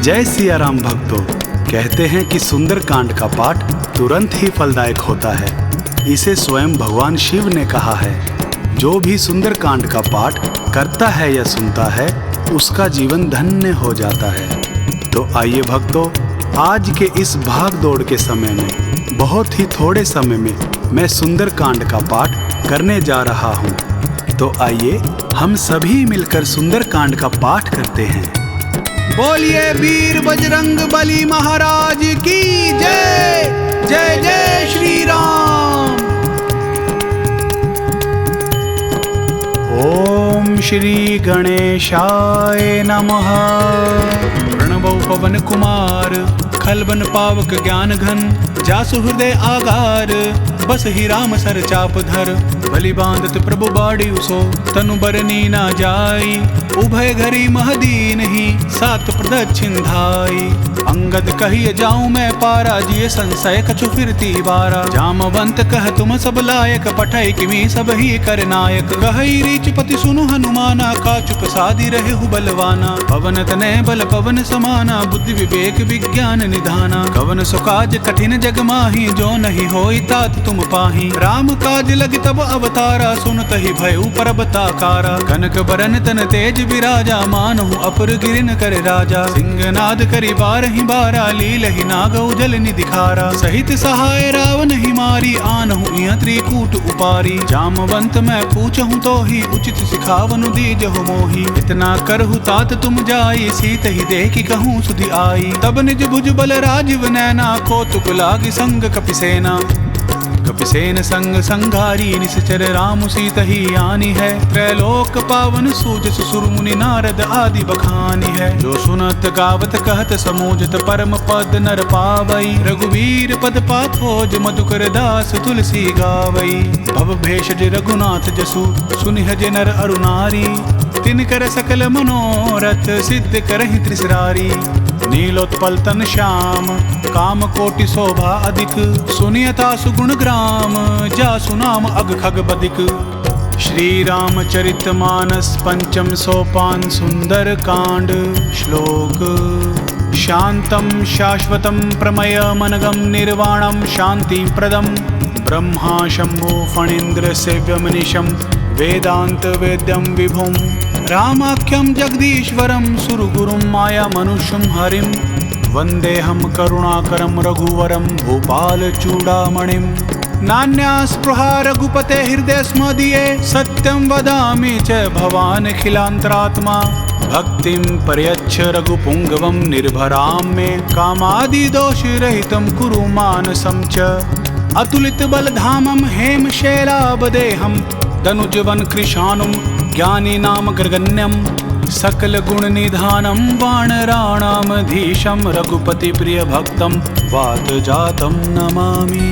जय सिया राम भक्तों। कहते हैं कि सुंदर कांड का पाठ तुरंत ही फलदायक होता है। इसे स्वयं भगवान शिव ने कहा है। जो भी सुंदर कांड का पाठ करता है या सुनता है उसका जीवन धन्य हो जाता है। तो आइए भक्तों, आज के इस भाग दौड़ के समय में बहुत ही थोड़े समय में मैं सुंदर कांड का पाठ करने जा रहा हूँ। तो आइए हम सभी मिलकर सुंदर कांड का पाठ करते हैं। बोलिए वीर बजरंग बली महाराज की जय। जय जय श्री राम। ओम श्री गणेशाय नमः। प्रणवो पवन कुमार खलबन पावक ज्ञान घन जासु हृदय आगार बस ही राम सर चाप धर बलि बांधत प्रभु बाड़ी उसो तनु बरनी ना जाई उभय घरी महदीन ही सात प्रदक्षिण धाई अंगद कहिए जाऊं मैं पारा जिये संशय कछु फिरती बारा जामवंत कह तुम सब लायक पठै किमी सब ही कर नायक कहई रीच पति सुनु हनुमाना का चुप सादी रहे हु बलवाना पवन तनय बल पवन समाना बुद्धि विवेक विज्ञान निधाना कवन सुकाज कठिन जग माही जो नहीं होई तात तुम पाही राम काज लग तब अवतारा सुनत ही भयउ परबताकारा कनक बरन तन तेज विराजा मानहु अपर गिरिन कर राजा सिंहनाद करि बारहि बारा लील ही नागौ जल निधिखारा सहित सहाय रावण ही मारी आनहु इह त्रिकूट उपारी जामवंत मैं पूछहु तो ही उचित सिखावनु दीजहु मोही इतना करहु तात तुम जाई सीत ही देखी कहूँ सुधि आई तब निज भुज बल राजीव नैना कौतुक लागी संग कपिसेना कपिसेन संग संघारी निश्चर राम सीत ही आनी है त्रैलोक पावन सूज सुर मुनि नारद आदि बखानी है जो सुनत गावत कहत समूजत परम पद नर पावई रघुवीर पद पाथोज मधुकर दास तुलसी गावई भव भेषज रघुनाथ जसु सुनिहज नर अरुनारी तिनकर सकल मनोरथ सिद्ध करहि त्रिसरारी नीलोत्पल तन श्याम काम कोटि शोभा अधिक सुनियता सुगुण ग्राम जा सुनाम अग खग बदिक श्री रामचरित मानस पंचम सोपान सुंदर कांड श्लोक शांतम शाश्वतम प्रमय मनगम निर्वाणम शांति प्रदम ब्रह्मा शंभु फणीन्द्र सेव्यमनिशम वेदांत वेद्यम विभुम रामाख्यम जगदीश्वरम सुरगुरुम माया मनुष्यम हरिम वंदेहम करुणाकरम रघुवरम भूपाल चूड़ामणिम नान्या स्पृहा रघुपते हृदय स्मदीये सत्यम वदामि च भवान खिलांतरात्मा भक्तिम पर्यच्छ रघुपुंगवम निर्भराम मे कामादि दोष रहितम कुरु मानसम च अतुलित बलधामम हेम शैलाबदेहम धनुजवन कृशानुम ज्ञानी नाम ग्रगण्यम सकल गुण निधानम वानराणामधीशम रघुपति प्रिय भक्तम वात जातम नमामि।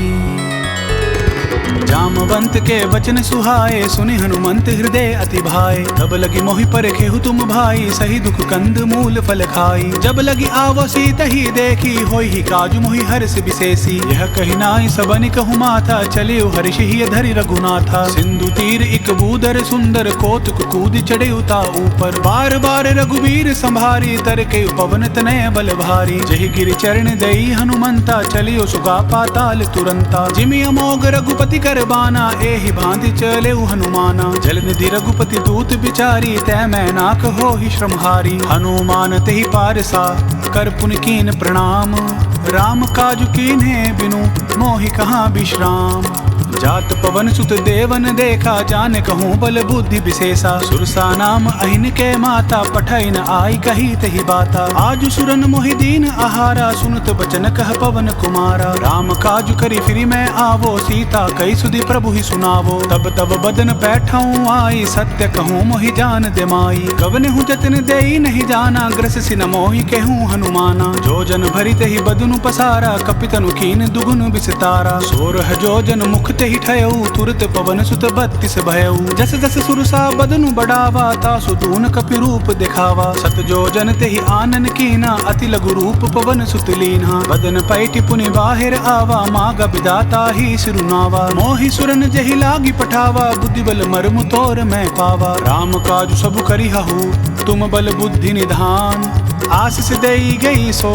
जामवंत के वचन सुहाए सुनि हनुमंत हृदय अति भाए तब लगी मोहि परखेहु तुम भाई सही दुख कंद मूल फल खाई जब लगी आवो सीत ही देखी होई ही काजु मोहि हर्ष विशेषी यह कही नाई सबनि कहु माथा चलियो हर्ष ही धरि रघुनाथा सिंधु तीर इक बूदर सुंदर कौतुक कूद चढ़े उता ऊपर बार बार रघुवीर संभारी तर के पवन तनय बल भारी जहि गिर चरण दई हनुमंता चलियो सुगा पाताल तुरंता जिमि अमोघ रघुपति कर बाना एहि भांति चले हनुमाना जल निधि रघुपति दूत बिचारी तै मैं नाक हो ही श्रमहारी हनुमान तेहि पारसा कर पुन कीन प्रणाम राम काजु कीन्हे बिनु मोहि कहाँ विश्राम जात पवन सुत देवन देखा जाने कहूँ बल बुद्धि विशेषा सुरसा नाम अहिन के माता पठै न आई कही तही बाता आजु सुरन मोहि दीन आहारा सुनत बचन कह पवन कुमारा राम काजु करी फिरी मैं आवो सीता कई सुधि प्रभु ही सुनावो तब तब बदन बैठाऊं आई सत्य कहूँ मोहि जान दे माई कवन हूँ जतन देई नहीं जाना ग्रस सिन मोहि कहूँ हनुमाना जो जन भरित ही बदनु पसारा कपितनु कीन दुगुन विस्तारा सोरह जो जन मुख ही ठयऊ तुरत पवन सुत 32 भयऊ जस जस सुरसा बदनु बढ़ावा तासु दून कपि रूप दिखावा सत जो जन तेहि आनन कीना अति लघु रूप पवन सुत लीना बदन पैठि पुनि बाहिर आवा माग विदाता ही सिरुनावा मोहि सुरन जहि लागी पठावा बुद्धि बल मर्मु तोर मैं पावा राम काजु सब करिहु तुम बल बुद्धि निधान आशीष देई गई सो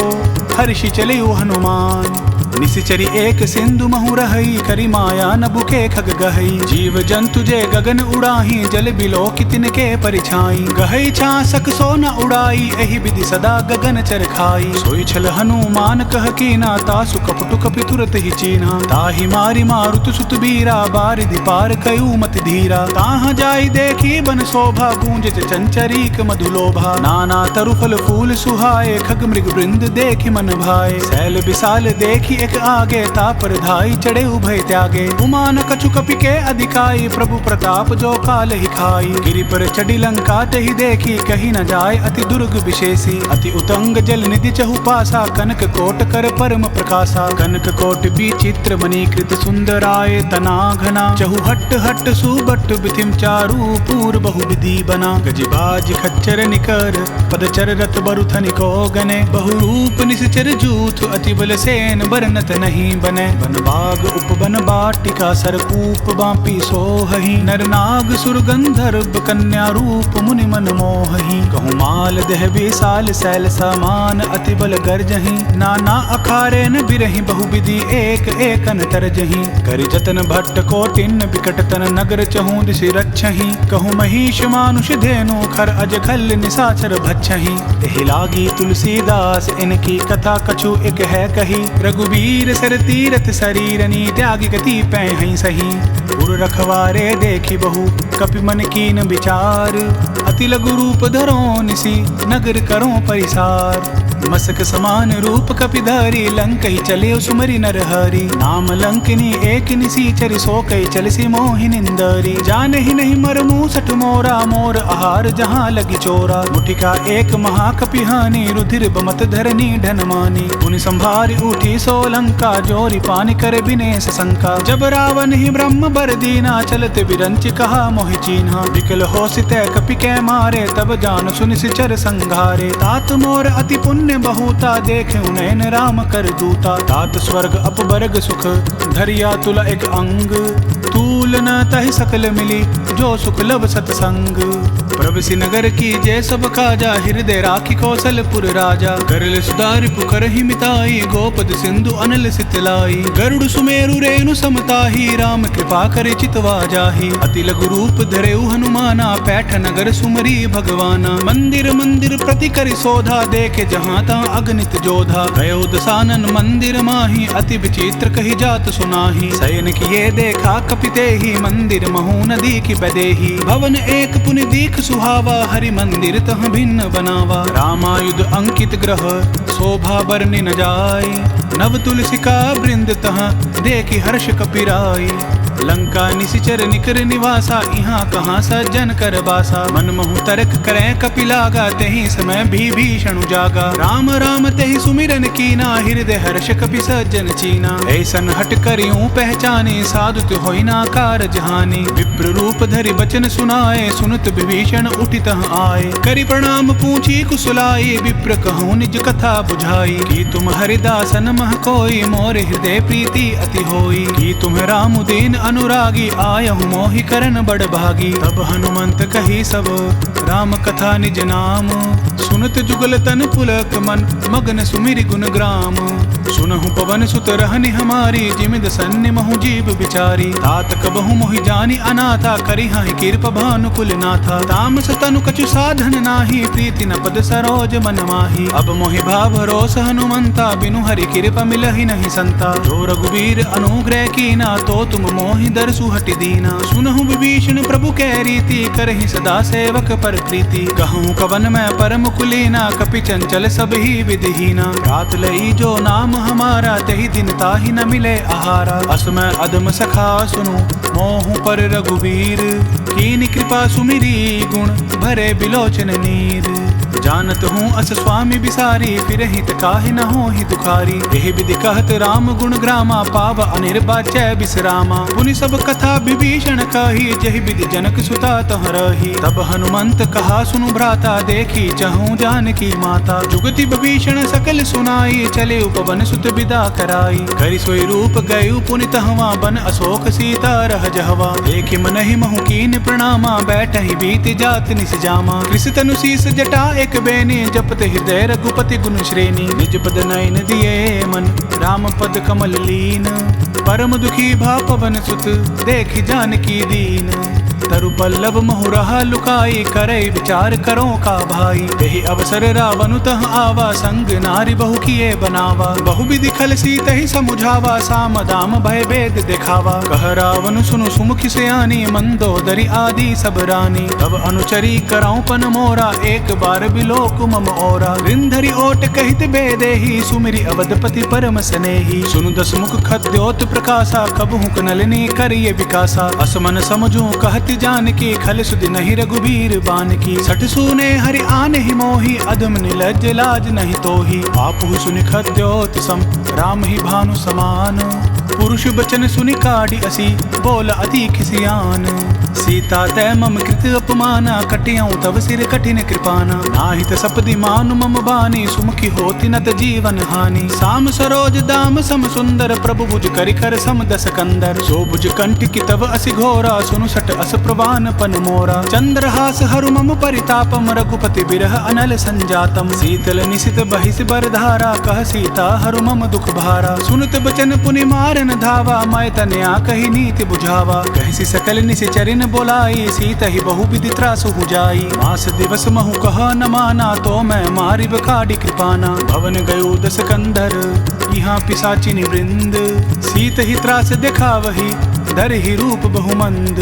हर्षि चले हनुमान। निशिचरी एक सिंधु महु रही करी माया न बुके खग गहई। जीव जंतु जे गगन उड़ाही जल बिलो कितिन के परिछाई। गहई छासक सो न उड़ाई एहि विधि सदा गगन चर खाई। सोई छल हनुमान कह कीना तासु कपटु कपि तुरत ही चीन्हा। ताहि मारी मारुत सुत बीरा बारिधि पार कयू मत धीरा। ताहा जाई देखी बन शोभा गूंज चंचरीक मधुलोभा। नाना तरु फल फूल सुहाए खग मृग वृंद देखी मन भाए। शैल विशाल देखी एक आगे तापर धाई चढ़े उभय त्यागे। उमान कछु कपि के अधिकाई प्रभु प्रताप जो काल ही खाई। गिरि पर चढ़ी लंका तहि देखी कही न जाय अति दुर्ग विशेषी। अति उतंग जल निधि चहु पासा कनक कोट कर परम प्रकाशा। कनक कोट विचित्र मणिकृत सुंदराय तना घना। चहु हट हट सुबट बिथिम चारु पूर बहु विधि बना। गजबाज खच्चर निकर पदचर रथ बरुथनि को गने। बहु रूप निश्चर जूथ अति बल सेन बरनत नहीं बने। बन बाग उपवन बाटिका सरकूप बापी सोहहि। नर नाग सुर गंधर्व कन्या रूप मुनि मन मोहहि। कहूँ माल देह विशाल शैल समान अति बल गर्जहि। नाना अखारे न बिरहि बहु विधि एक एकन तरजहि। करि जतन भट्ट कोटिन बिकट तन नगर चहु दिशि रक्षहि। कहूँ महिष मानुष धेनु खर अज खल निशाचर भक्षहि। एहि लागी तुलसीदास इनकी कथा कछु एक है कही। रघुवीर सर तीरथ शरीरनी त्यागी गति पैं सही। उर रखवारे देखी बहु कपि मन कीन विचार। अति लघु रूप धरो निसी नगर करो परिसार। मसक समान रूप कपिधारी लंक ही चले सुमरी नर हरि। नाम लंकिनी एक निसीचर सो कई चलसी मोहि निंदरी। जान ही नहीं मर मूसठ मोरा मोर आहार जहाँ लगी चोरा। मुठिका एक महाकपिहानी रुधिर बमत धरनी ढनमानी। उन संभारी उठी सो लंका जोरी पानी कर बिनेश शंका। जब रावण ही ब्रह्म बर दीना चलत बिरंच कहा मोहि चीन्हा। विकल हो सितै कपि कै मारे तब जान सुनि सिचर संघारे। तात मोर अति पुण्य बहुता देखे नैन राम कर दूता। तात स्वर्ग अपवर्ग सुख धरिया तुला एक अंग। तूल न तहि सकल मिली जो सुख लब सतसंग। प्रभसी नगर की जय सब काजा हृदय राखी कौशलपुर राजा। करल सुधारि पुकर ही मिताई गोपद सिंधु अनल सितलाई। गरुड़ सुमेरु रेणु समताही राम कृपा कर चितवा जाही। अति लघु रूप धरेउ हनुमाना पैठ नगर सुमरी भगवाना। मंदिर मंदिर प्रति करि शोधा देखे जहाँ ता अगणित जोधा। गयो दसानन मंदिर माही अति विचित्र कही जात सुनाही। शयन किए देखा कपिते ही मंदिर महु नदी की बदेही। भवन एक पुनि दीख सुहावा हरि मंदिर तह भिन्न बनावा। रामायुध अंकित ग्रह शोभा बरनि न जाय। नव तुलसिका वृंद तह देखी हर्ष कपिराई। लंका निशिचर निकर निवासा यहाँ कहाँ सज्जन कर बासा। मन महु तर्क करें कपि लागा तेहि समय भी भीषण जागा। राम राम तेहि सुमिरन कीना हृदय हर्ष कपि सज्जन चीना। ऐसन हट करियूं पहचाने साधुत होई ना कार जहानी। विप्र रूप धरि बचन सुनाए सुनत विभीषण उठित आए। करि प्रणाम पूछी कुशलाई विप्र कहूँ निज कथा बुझाई। कि तुम हरिदासन मह कोई मोर हृदय प्रीति अति होई। कि तुम राम दीन अनुरागी आयहु मोहि करन बड़ भागी। तब हनुमंत कही सब राम कथा निज नाम। सुनत जुगल तन पुलक मन मगन सुमिरि गुण ग्राम। सुनहु पवन सुत रहनि हमारी जिमिद सन्नि महु जीव बिचारी। तात कबहु मोहि जानी अनाथा करी हाहि कृप भानुकुल नाथा। तामस तनु कछु साधन नाही प्रीति न पद सरोज मन माही। अब मोहि भाव रोस हनुमंता बिनु हरि कृपा मिलहि नहीं संता। जो रघुवीर अनुग्रह कीना तो तुम मोहि दरसु हटि दीना। सुनहु विभीषण प्रभु कै रीति करहि सदा सेवक पर प्रीति। कहूँ कवन मैं परम कुलीना कपि चंचल सब ही विधिहीना। रात लई जो नाम हमारा तही दिन ताहि न मिले आहारा। असमय अदम सखा सुनु मोहु पर रघुवीर। कीन कृपा सुमिरी गुण भरे बिलोचन नीर। जानत हूँ अस स्वामी बिसारी फिर हित काहि न हो ही दुखारी। एहि विधि कहत राम गुण ग्रामा पाव अनिर्वाच्य बिसरामा। पुनि सब कथा विभीषण कही जहि विधि जनक सुता तह रही। तब हनुमंत कहा सुनु भ्राता देखी चहूँ जानकी माता। जुगति विभीषण सकल सुनाई चले उपवन सुत विदा कराई। करि सोई रूप गयु पुनि तहवा बन अशोक सीता रह जहवा। देखि मनहि महु कीन प्रणामा बैठहि बीत जात निस जामा। कृष तनु शीस जटा एक बेनी, जपत हृदय रघुपति गुण श्रेणी। निज पद नयन दिए मन, राम पद कमल लीन। परम दुखी भा पवन सुत, देखि जानकी दीन। तरु पल्लव महु रहा लुकाई, करे विचार करो का भाई। यही अवसर रावण तह आवा, संग नारी बहु किए बनावा। बहु विधि खल सीत ही समुझावा, साम दाम भय भेद दिखावा। कह रावण सुनु सुमुखी सयानी, मंदोदरी आदि सब रानी। तब अनुचरी कराऊं पन मोरा, एक बार बिलोक मम ओरा। रिंधरी ओट कहित बेदेही, सुमिरि अवधपति परम स्नेही। सुनु दस मुख खद्योत प्रकाशा, कबहु नलिनी करिए विकासा। असमन समझू कहती जानकी, खल सुधि नहीं रघुबीर बान की। सठ सूने हरि आने ही मोही, अधम निलज्ज लाज नहीं तोही। आपहु सुनि खद्योत सम, राम ही भानु समान। पुरुष बचन सुनि काढ़ी असी, बोल अति खिसियान। सीता तै मम कृत अपमाना, कटियाऊं तब सिर कठिन कृपाना। नाहित सपदि मानु मम बानी, सुमुखी होती नत जीवन हानि। साम सरोज दाम सम सुंदर, प्रभु भुज करि कर सम दस कंदर। सो भुज कंठ की तब असि घोरा, सुनु सट अस प्रवान पन मोरा। चंद्रहास हरु मम परितापम, रघुपति बिरह अनल संजातम। शीतल निशित बहिस बरधारा, कह सीता हरु मम दुख भारा। सुनत बचन पुनि मारन धावा, मैं तनया कही नीति बुझावा। कहसी सकल निशिचरिन बोलाई, सीता ही बहु विधि त्रासु हो जाई। मास दिवस महु कह न माना, तो मैं मारी बकाडी कृपाना। भवन गयो दस कंधर, यहाँ पिशाचिनी वृंद। सीत ही त्रास दिखावही, धर ही रूप बहुमंद।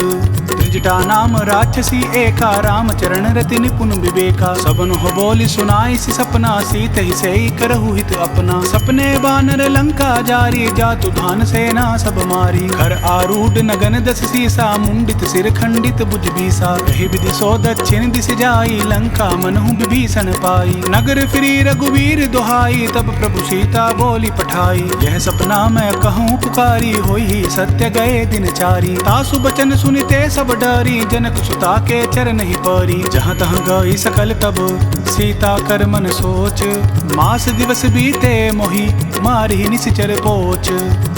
त्रिजटा नाम राक्षसी एका, रामचरण रति निपुण विवेका। सबन हो बोली सुनाई सी सपना, सीत ही से करहु हित अपना। सपने बानर लंका जारी, जातु धान सेना सब मारी। घर आरूढ़ नगन दस सीसा, मुंडित सिर खंडित भुज बीसा। यही विधि सो दक्षिण दिश जाई, लंका मनहु विभीषण पाई। नगर फिरी रघुवीर दुहाई, तब प्रभु सीता बोली पठाई। यह सपना मैं कहूँ पुकारी, होई ही सत्य गए दिन चारी। तासु बचन सुनिते सब डरी, जनक सुता के चरण ही परी। जहाँ तहाँ गई सकल तब, सीता कर मन सोच। मास दिवस बीते मोही, मारी निशिचर पोच।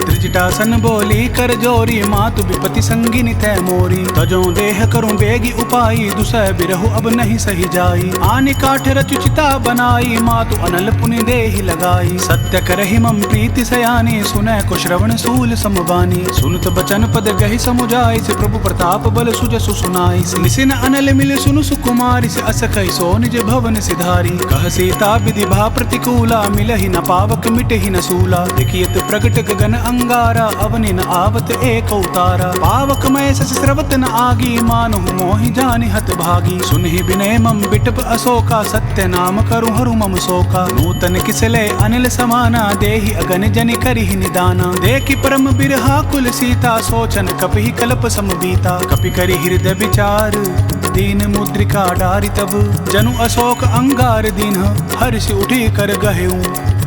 त्रिजटासन बोली कर जोरी, मातु विपति संगिनी तै मोरी। तजो देह करूं बेगी उपाई, दुसह बिरहु अब नहीं सही जाई। आनि काठ रचु चिता बनाई, मातु अनल पुनि देहि लगाई। सत्य करहि मम प्रीति सयानी, सुनय को श्रवण सूल समबानी। सुनत बचन पद गहि समुझाई, से प्रभु प्रताप बल सुजसु सुनाई। निसिन अनल मिल सुनु सुकुमारी, से अस कहि सो निज भवन सिधारी। कह सीता विधि भा प्रतिकूला, मिलहि न पावक मिटहि न सूला। देखियत प्रगट गगन अंगारा, अवनि न आवत एक उतारा। पावक मय सस स्रवत न आगी, मानुहु मोहि जानि हत भागी। सुनहि बिनय मम बिटप अशोका, सत्य नाम करु हरु मम शोका। नूतन किसले अनिल समाना, देहि अगन जनि करिहि निदाना। देखि परम बिरहा कुल सीता, सोचन कपिहि कल्प सम बीता। कपि करि हृदय विचार, दीन मुद्रिका डारि तब। जनु अशोक अंगार दीन, हर्ष उठी कर गहेऊ।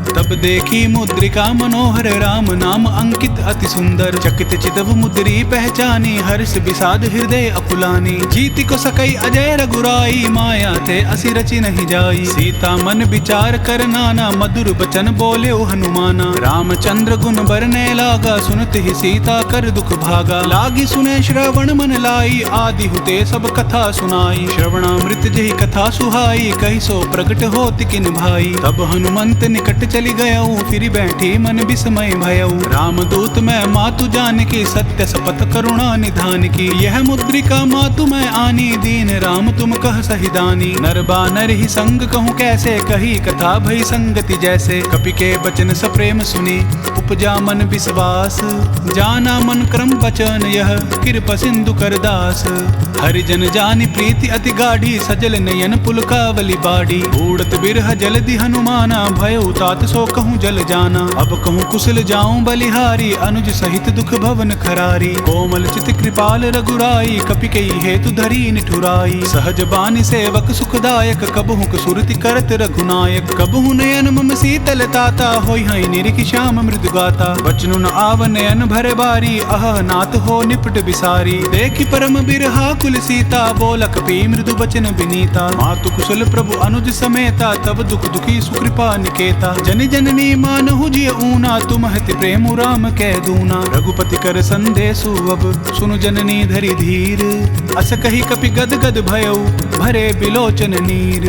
तब देखी मुद्रिका मनोहर, राम नाम अंकित अति सुंदर। चकित चितव मुद्री पहचानी, हर्ष विषाद हृदय अकुलानी। जीति को सकई अजय रघुराई, माया थे असि रचि नहीं जाई। सीता मन विचार कर नाना, मधुर बचन बोले हनुमाना। रामचंद्र गुण बरने लागा, सुनत ही सीता कर दुख भागा। लागी सुने श्रवण मन लाई, आदि हुते सब कथा सुनाई। श्रवणामृत जही कथा सुहाई, कही सो प्रगट होत किन भाई। तब हनुमंत निकट चली गयऊ, फिर बैठी मन विस्मय भयऊ। रामदूत मैं मातु जान की, सत्य सपथ करुणा निधान की। यह मुद्रिका मातु मैं आनी, दीन राम तुम कह सहिदानी। नर बानर ही संग कहूँ कैसे, कही कथा भई संगति जैसे। कपि के बचन सप्रेम सुनी, उपजा मन विश्वास। जाना मन क्रम बचन यह, कृपा सिंधु कर दास। हरिजन जानि प्रीति अति गाढ़ी, सजल नयन पुलकावली बाड़ी। उड़त बिरह जलधि हनुमाना, भयउ तात सो कहूँ जल जाना। अब कहूँ कुशल जाऊं बलिहारी, अनुज सहित दुख भवन खरारी। कोमल चित कृपाल रघुराई, कपि कई हेतु धरी निठुराई। सहज बानी सेवक सुखदायक, कबहु सुरति करत रघुनायक। कबहु नयन मम शीतल ताता, होई हई निरिख श्याम मृदु गाता। बचनु न आव नयन भरे बारी, अह नाथ हो निपट बिसारी। देखि परम बिरहा कुल सीता, बोल कपि मृदु बचन विनीता। मातु कुशल प्रभु अनुज समेता, तब दुख दुखी सुकृपा निकेता। जन जननी मानहु जिय ऊना, तुम हति प्रेम राम कह दूना। रघुपति कर संदेशु अब, सुनु जननी धरि धीर। अस कही कपि गद गद भयउ, भरे बिलोचन नीर।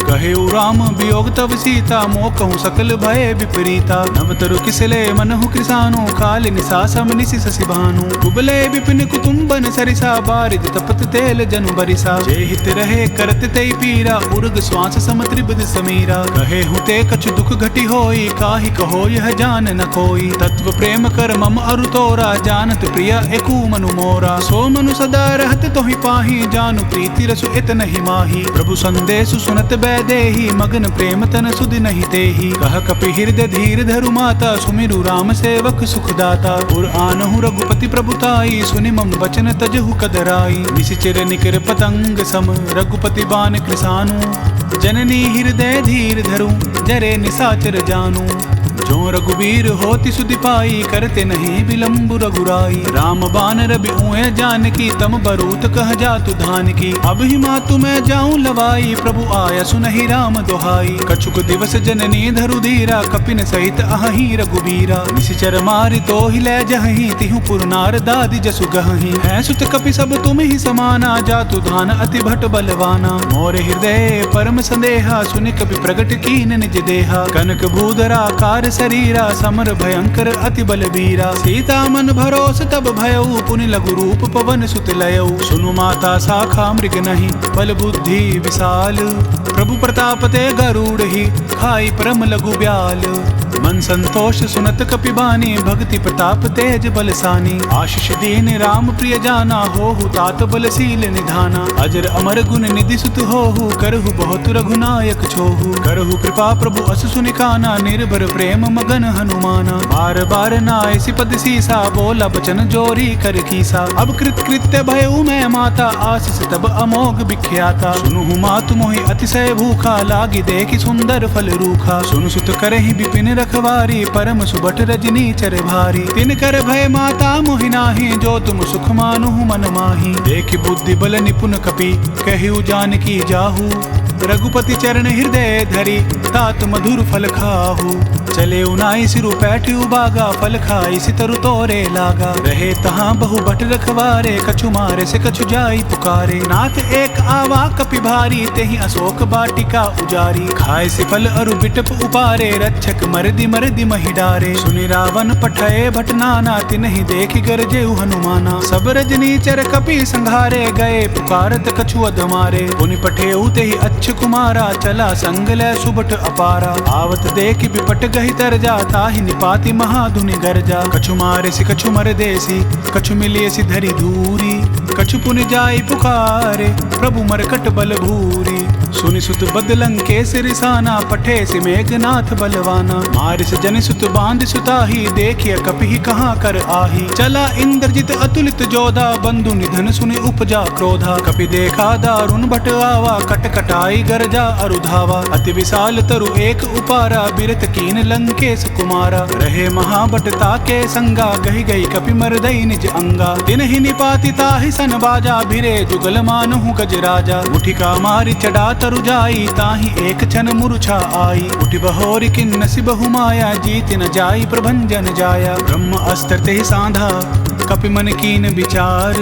कहे राम वियोग तब सीता मोह कहूँ सकल भय विपरीता। नव तरु किसले मनहु कृसानु काल निशा सम निशि शशि भानु। कुबले विपिन कुटुम्बन सरिसा बारिद तपत तेल जनु बरिसा। जे हित रहे करत तई पीरा उर्ग श्वास सम त्रिबद समीरा। कहे हुते कछु दुख घटी होई काहि कहो यह जान न कोई। तत्व प्रेम कर मम अरु तोरा जानत प्रिय एकु मनु मोरा। सो मनु सदा रहत तोहि पाहि जानु प्रीति रसु इत नहीं माही। प्रभु संदेशु सुनत बैदेही मगन प्रेम तन सुधि नहीं तेही। कह कपि हृदय धीर धरु माता सुमिरु राम सेवक सुखदाता। पुर आनहु रघुपति प्रभुताई सुनि मम वचन तजहु कदराई। निशिचर निकर पतंग सम रघुपति बान कृसानु। जननी हृदय धीर धरु जरे निसाचर जानु। जो रघुवीर होति सुधि पाई करते नहीं विलम्ब रघुराई। राम बान रबि उए जानकी तम बरूत कह जातु धान की। अब ही मातु मैं जाऊं लवाई प्रभु आया सुनहि राम दोहाई। कछुक दिवस जननी धरु धीरा कपिन सहित अहि रघुबीरा। निशिचर मारि तो ही ले जहि तिहु पुर नार दादि जसु गहि। है सुत कपि सब तुम ही समाना जातु धान अति भट बलवाना। मोर हृदय परम संदेहा सुनि कपि प्रगट कीन निज देहा। कनक भूधरा कार शरीरा समर भयंकर अति बलबीरा। सीता मन भरोस तब भयऊ पुनि लघु रूप पवन सुत लयऊ। सुनु माता शाखा मृग नहीं बल बुद्धि विशाल। प्रभु प्रताप ते गरुड़ ही खाई परम लघु ब्याल। मन संतोष सुनत कपि बानी भक्ति प्रताप तेज बलसानी। आशीष दीन राम प्रिय जाना होहु तात बलशील निधाना। अजर अमर गुण निधि सुत होहु करहु बहुत रघुनायक छोहु। करहु कृपा प्रभु अस सुनि काना निर्भर प्रेम मगन हनुमाना। बार बार नाय सिपद सीसा बोला बचन जोरी कर कीसा। अब कृत कृत्य भयउ मैं माता आशीष तब अमोघ विख्याता। सुनु मातु मोहि अतिशय भूखा लागी देखि सुंदर फल रूखा। सुनु सुत करहि विपिन रखवारी परम सुबट रजनी चर भारी। तिन कर भय माता मोहि नाही जो तुम सुख मानुहु मन माही। देखि बुद्धि बल निपुण कपि कहु जानकी जाहू। रघुपति चरण हृदय धरि तात मधुर फल खाहू। चले उनाई सिरु पैठ उबागा फल खाई सितरु तोरे लागा। रहे तहाँ बहु भट रखवारे कछु मारे से कछु जाई पुकारे। नाथ एक आवा कपि भारी तेहि अशोक बाटिका उजारी। खाए से फल अरु बिटप उपारे रक्षक मरदि मरदि महि डारे। सुनि रावण पठये भट नाना तिन्हि देखि गरजेउ हनुमाना। सब रजनी चर कपि संघारे गए पुकारत कछु अधमारे। पुनि पठेउ तेहि अच्छ कुमारा चला संग लै सुबट अपारा। आवत देखि विपट गहि तर जाता ही निपाति महाधुनि गरजा। कछु मारे से कछु मर देसी कछु मिलिए सी धरी धूरी। कछु पुनि जाई पुकारे प्रभु मरकट बल भूरी। सुनि सुत बदलंग के सिरिसाना पठे से मेघनाथ बलवाना। मार से जन सुत बांध सुताही देखिए कपि कहाँ कर आही। चला इंद्रजित अतुलित जोधा बंधु निधन सुनि उपजा क्रोधा। कपि देखा दारुण भट आवा कट कटाई गरजा अरुधावा। अति विशाल तरु एक उपारा बिरत कीन लंकेश कुमारा। रहे महाबट ताके संगा गही गई कपि मरदई निज अंगा। दिन ही निपाति ताहि सन बाजा भिरे जुगल मानहु गज राजा। मुठिका मारी चढ़ा तरु जाई ताहि एक क्षण मूर्छा आई। उठि बहोरि किन्नसि बहु माया जीत न जाई प्रभंजन जाया। ब्रह्म अस्त्र तेहि साधा कपि मन कीन विचार।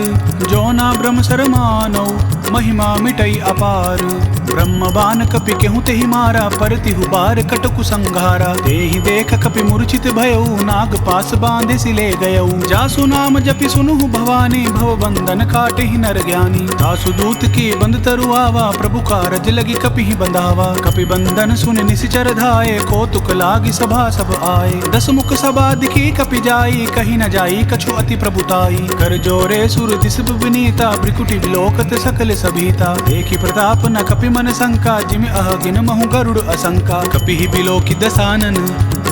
जो ना ब्रह्म सर मानौ महिमा मिटई अपार। ब्रह्म बान कपि केहु तेहि मारा परतिहु बार कटकु संघारा। तेहि देख कपि मूर्छित भयउ नाग पास बांधे सिले गयउ। जासु नाम जपि सुनुहु भवानी भव बंधन काटेहि नर ज्ञानी। तासु दूत की बंद तरु आवा प्रभु कारज लगी कपि बंधावा। कपि बंधन सुन निशिचर धाये कौतुक लागी सभा सब आए। दस मुख सभा दिखी कपि जाई कहीं न जाई कछु अति प्रभुताई। कर जोरे सुर दिस विनीता ब्रिकुटि विलोकत सकल सभीता। देखि प्रताप न कपि मन शंका जिमि अहगिन महु गरुड़ असंका। कपि बिलोकि दसानन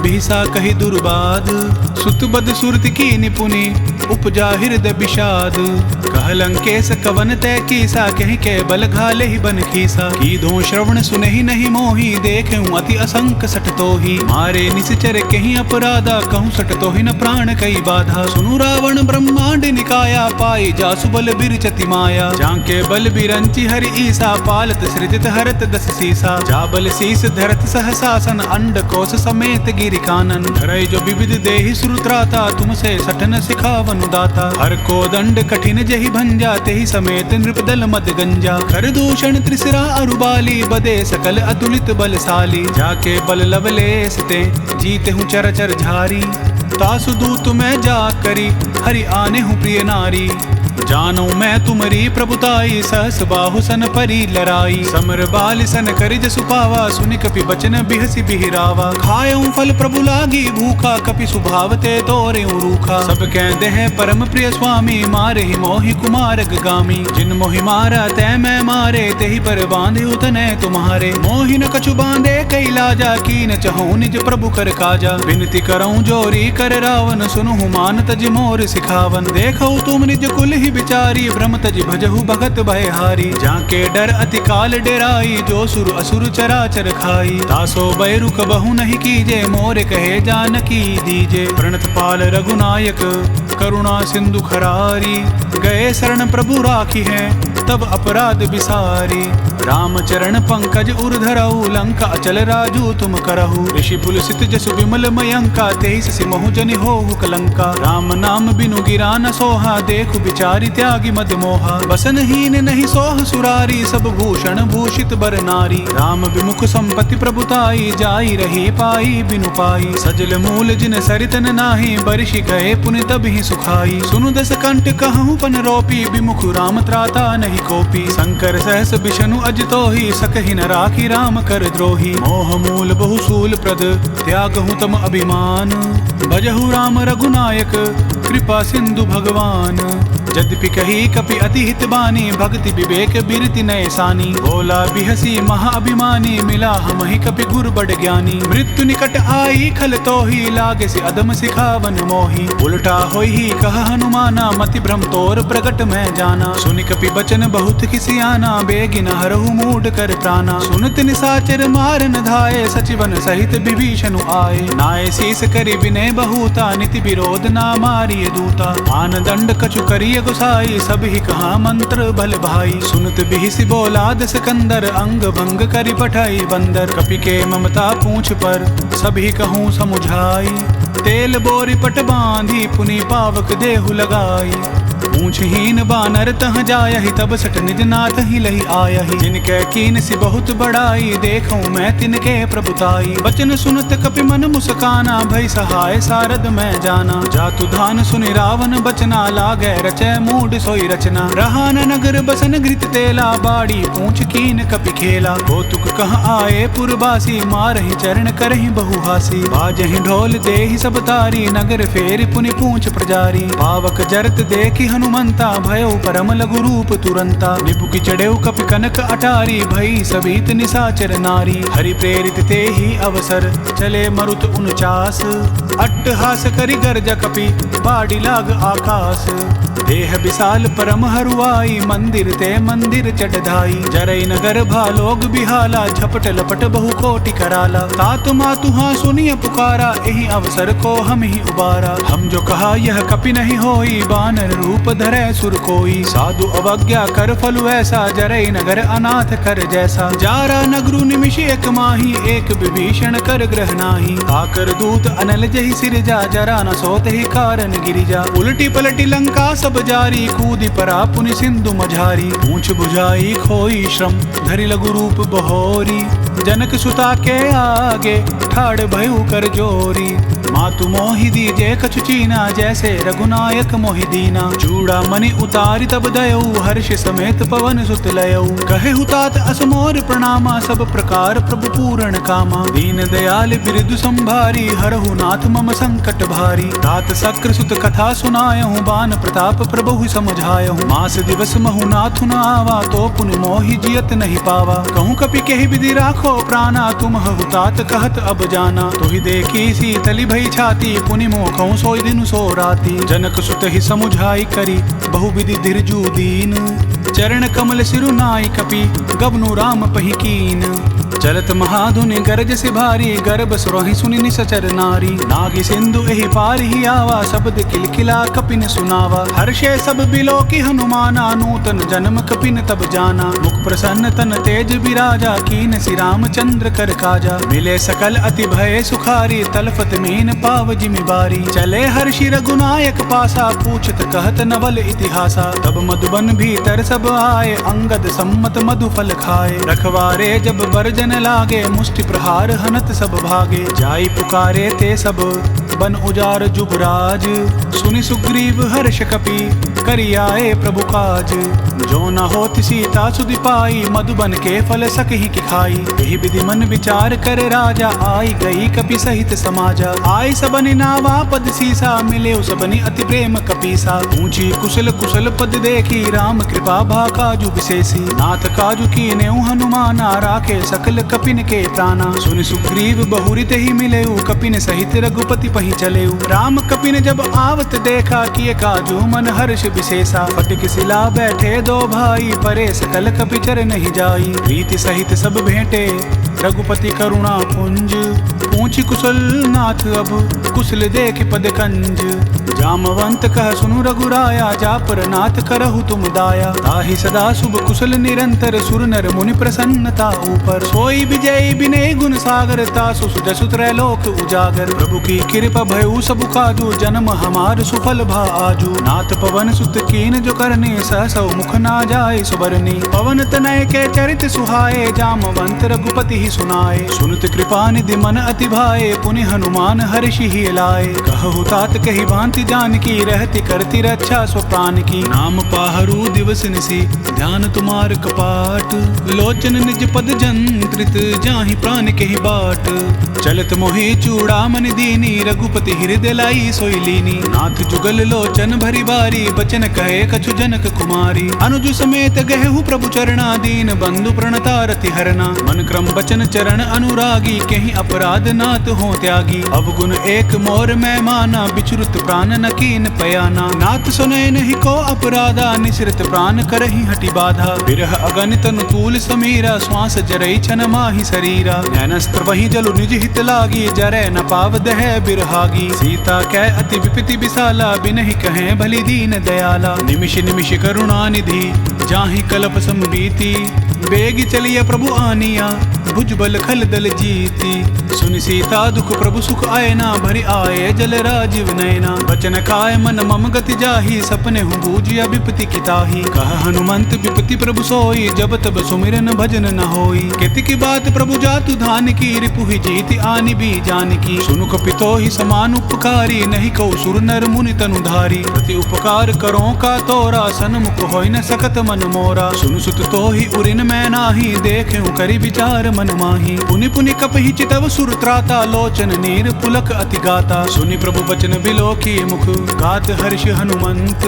बिहसा कहि दुर्बाद। सुत बद सुरति की निपुनि उपजा हृदय विषाद। कह लंकेश कवन तय कीसा कहीं के बल घाले ही बन खीसा। की धो श्रवण सुनहि नहीं मोही देखूं अति असंक सट तोही। मारे निश्चर कहीं अपराधा कहूँ सट तोहि न प्राण कई बाधा। सुनु रावण ब्रह्मांड निकाया पाई जासु बल बिरचति माया। जांके बल बिरंचि हरि ईसा पालत सृजित हरत दस सीसा। जा बल शीस धरत सहसासन अंड कोश समेत गिर गिरि कानन। धरय जो विविध देहि सुरत्राता, तुमसे सठन सिखावनु दाता। हर को दंड कठिन जेहि भंजा, तेहि समेत नृपदल मद गंजा। कर दूषण त्रिसरा अरुबाली, बदे सकल अतुलित बलशाली। जाके बल लवलेस ते, जीते हूँ चरचर झारी। तासु दूत मैं जा करी, हरि आने हूँ प्रिय नारी। जानो मैं तुमरी प्रभुताई, सहस बाहु सन परी लराई। समर बाल सन करिज सुपावा, सुनि कपि बचन बिहसी बिहिरावा। खायऊं फल प्रभु लागी भूखा, कपि सुभावते तोरे रूखा। सब कहते हैं परम प्रिय स्वामी, मारे ही मोहि कुमार गामी। जिन मोहि मारा तै मैं मारे, तेहि पर बांधे उतने तुम्हारे। मोहि न कछु बांधे कई लाजा, कीन चहूँ निज प्रभु कर काजा। विनती करऊं जोरी कर रावण, सुनहु मान तज मोर सिखावन। देखो तुम निज कुल ही बिचारी, भ्रम तज भजहु भगत भयहारी। जाके डर अति काल डेराई, जो सुर असुर चराचर खाई। तासो बैरु कबहु नहीं कीजे, मोरे कहे जानकी दीजे। प्रणत पाल रघुनायक, करुणा सिंधु खरारी। गए शरण प्रभु राखी है, तब अपराध बिसारी। राम चरण पंकज उर धरऊ, लंका अचल राजू तुम करहु। ऋषि पुलसित जसु विमल मयंका, तेहि सि मोहु जनि होहु कलंका। राम नाम बिनु गिरा न सोहा, देखु बिचारी त्यागी मद मोहा। बसन हीन नहीं सोह सुरारी, सब भूषण भूषित बर नारी। राम विमुख संपत्ति प्रभुताई, जाई रही पाई बिनु पाई। सजल मूल जिन सरितन नाही, बरिषि गए पुनि तबहि सुखाई। सुनु दस कंठ कहूँ पन रोपी, विमुख राम त्राता नहीं कोपी। शंकर सहस विष्णु अज तोहि, सकहि न राखी राम कर द्रोही। मोह मूल बहुसूल प्रद, त्यागहु तम अभिमान। भजहु राम रघुनायक, कृपा सिंधु भगवान। यद्यपि कही कपि अति हित बानी, भक्ति विवेक बिरति नय सानी। बोला बिहसी महाअभिमानी, मिला हमहि कपि गुर बड़ ज्ञानी। मृत्यु निकट आई खल तोहि, लागे से अदम सिखावन मोहि। उल्टा होई कह हनुमाना, मति भ्रम तोर प्रगट मैं जाना। सुनि कपि बचन बहुत किसियाना, बेगिन हरहु मूढ़ कर प्राणा। सुनत निसाचर मारन धाये, सचिवन सहित विभीषण आए। नाय शीस करि विनय बहुता, नीति विरोध ना मारिय दूता। आन दंड कछु करिय गोसाई, सब ही कहा मंत्र बल भाई। सुनत बिहिसी बोला दस कंदर, अंग भंग करि पठाई बंदर। कपि के ममता पूछ पर, सभी कहूँ समुझाई। तेल बोरी पट बांधी, पुनि पावक देहु लगाई। पूछहीन बानर तह जायहि, तब सट निज नाथ ही लही आयहि। जिनके कीन सी बहुत बड़ाई, देखूं मैं तिनके प्रभुताई। बचन सुनत कपि मन मुस्काना, भई सहाय सारद मैं जाना। जातु धान सुनि रावण बचना, लागे रचै मूढ़ सोई रचना। रहा न नगर बसन घृत तेला, बाड़ी पूछ कीन कपि खेला। कौतुक कह आए पुरबासी, मारहि चरण करहि बहुहासी। बाजहि ढोल देहि सब तारी, नगर फेर पुनि पूछ प्रजारी। पावक जरत देखि हनुमंता, भयो परम लघु रूप तुरंता। निपुकी चढ़ेउ कपि कनक अटारी, भई सभीत निसाचर नारी। हरि प्रेरित ते ही अवसर, चले मरुत 49। अट्टहास करि गर्ज कपि, बाड़ी लाग आकाश। देह विशाल परम हरुआई, मंदिर ते मंदिर चढ़ाई। जरई नगर भालोग बिहाला, झपट लपट बहु कोटि कराला। तात मातु हाँ सुनिय पुकारा, एहि अवसर को हम ही उबारा। हम जो कहा यह कपि नहीं होई, बानर रूप धरे सुर कोई। साधु अवज्ञा कर फलु ऐसा, जरई नगर अनाथ कर जैसा। जारा नगरु निमिष एक माही, एक विभीषण कर ग्रह नाही। आकर दूत अनल जहि सिरजा, जरा न सोत ही कारण गिरिजा। उलटी पलटी लंका सब जारी, कूदी परा पुनि सिंधु मझारी। पूछ बुझाई खोई श्रम, धरि लघु रूप बहोरी। जनक सुता के आगे, ठाड़ भयु कर जोरी। मातु मोहि दीजे कछु चीना, जैसे रघुनायक मोहि दीना। चूड़ा मणि उतारी तब दयऊ, हर्ष समेत पवन सुत लयऊ। कहे हुतात असमोर प्रणामा, सब प्रकार प्रभु पूर्ण कामा। दीन दयाल बिरदु संभारी, हरहु नाथ मम संकट भारी। तात सक्र सुत कथा सुनायहु, बान प्रताप प्रभु समझायहु। मास दिवस महु नाथु न आवा, तो पुनि मोहि जियत नहीं पावा। कहूँ कपि केहि विधि राखो प्राणा, तुम हुतात कहत अब जाना। तुहि देखी शीतली भई छाती, पुनि मोखों सोई दिन सो राती। जनक सुत ही समुझाई करी, बहु विधि धीरजु दीन। चरण कमल सिरु नाई कपि, गबनु राम पहि कीन। चलत महाधुनि गरज से भारी, गर्भ सुरहि सुनि निसचर नारी। नागी सिंधु एहि पार ही आवा, शब्द किलकिला कपिन सुनावा। हर्षे सब बिलो की हनुमाना, नूतन जन्म कपिन तब जाना। मुख प्रसन्न तन तेज बिराजा, कीन श्री रामचंद्र कर काजा। मिले सकल अति भय सुखारी, तलफत मीन पाव जिमि बारी। चले हर्षि रघुनायक पासा, पूछत कहत नवल इतिहासा। तब मधुबन भीतर सब आए, अंगद सम्मत मधु फल खाए। रखवारे जब बरजन लागे, मुष्टि प्रहार हनत सब भागे। जाई पुकारे ते सब बन उजार जुगराज, सुनि सुग्रीव हर्ष कपि करि आए प्रभु काज। जो न होत सीता सुधि पाई, मधुबन के फल सकहि की खाई। यही विधि मन विचार कर राजा, आई गई कपि सहित समाजा। आई सबनि नावा पद सीसा, मिले सबनि अति प्रेम कपीसा। ऊंची कुशल कुशल पद देखी, राम कृपा भा काजु विशेषी। नाथ काजु कीने हनुमाना, राखे सकल कपिन के प्राणा। सुनि सुग्रीव बहुरित ही मिलेऊ, कपिन सहित रघुपति पहि चलेऊ। राम कपिन जब आवत देखा, किए काजु मन हर्ष विशेषा। फटिक सिला बैठे दो भाई, परे सकल कपि चर नहीं जाई। प्रीति सहित सब भेंटे रघुपति करुणा पुंज। पूछी कुशल नाथ अब कुशल देख पद कंज। जामवंत कह सुनु रघुराया, जा पर नाथ करहु तुम दाया। ताहि सदा शुभ कुशल निरंतर, सुर नर मुनि प्रसन्नता ऊपर। सोई विजय विनय गुण सागर, तासु सुजसु त्रैलोक उजागर। प्रभु की कृपा भयउ सब काजू, जन्म हमार सुफल भा आजू। नाथ पवन सुत कीन जो करने, सहसौ मुख ना जाय सुबरनी। पवन तनय के चरित सुहाए, जामवंत रघुपति ही सुनाए। सुनत कृपा निधि मन अति भाए, पुनि हनुमान हर्षि ही लाए। कहु तात कही भांति जानकी, रहती करती रक्षा स्व प्राण की। नाम पाहरु दिवस निसी, ध्यान तुम्हार कपाट। लोचन निज पद जंत्रित, जाहि प्राण केहि बाट। चलत मोहि चूड़ामणि दीनी, रघुपति हृदय लाई सोई लीनी। नाथ जुगल लोचन भरी बारी, बचन कहे कछु जनक कुमारी। अनुज समेत गहेहु प्रभु चरणा, दीन बंधु प्रणता रति हरना। मन क्रम बचन चरण अनुरागी, कहीं अपराध नाथ हो त्यागी। अवगुण एक मोर मैं माना, बिचुरत प्राण न कीन पयाना। नाथ सुनय नहीं को अपराधा, निसृत प्राण करहि हटि बाधा। बिरह अगणित अनुकूल समीरा, श्वास जरई छन माहि शरीरा। नैनस्त्र वही जलु निज हित लागी, जरै न पाव दह बिरहागी। सीता कै अति विपति विशाला, बिनहि कहें भली दीन दयाला। निमिष निमिष करुणा निधि, जाहि कल्प संबीति। बेग चलिए प्रभु आनिया, भुजबल खल दल जीती। सुनि सीता दुख प्रभु सुख आयना, भरि आए जल राजीव नयना। बचन काय मन मम गति जाही, सपने हूँ बूझिया विपति किताही। कह हनुमंत विपति प्रभु सोई, जब तब सुमिरन भजन न होई। केतिकी बात प्रभु जातु धान की, रिपुहि जीति आनि भी जानकी। सुनु कपितो ही समान उपकारी, नहीं कौ सुर नर मुनि तनुधारी। प्रति उपकार करो का तोरा, सन्मुख होई न सकत मन मोरा। सुनु सुत तो ही उरिन मैं नाही, देखें करि विचार मन माही। पुनि पुनि कपहि चितव सुर त्राता, लोचन नीर पुलक अति गाता। सुनि प्रभु बचन बिलोकी मुख, गात हर्ष हनुमंत।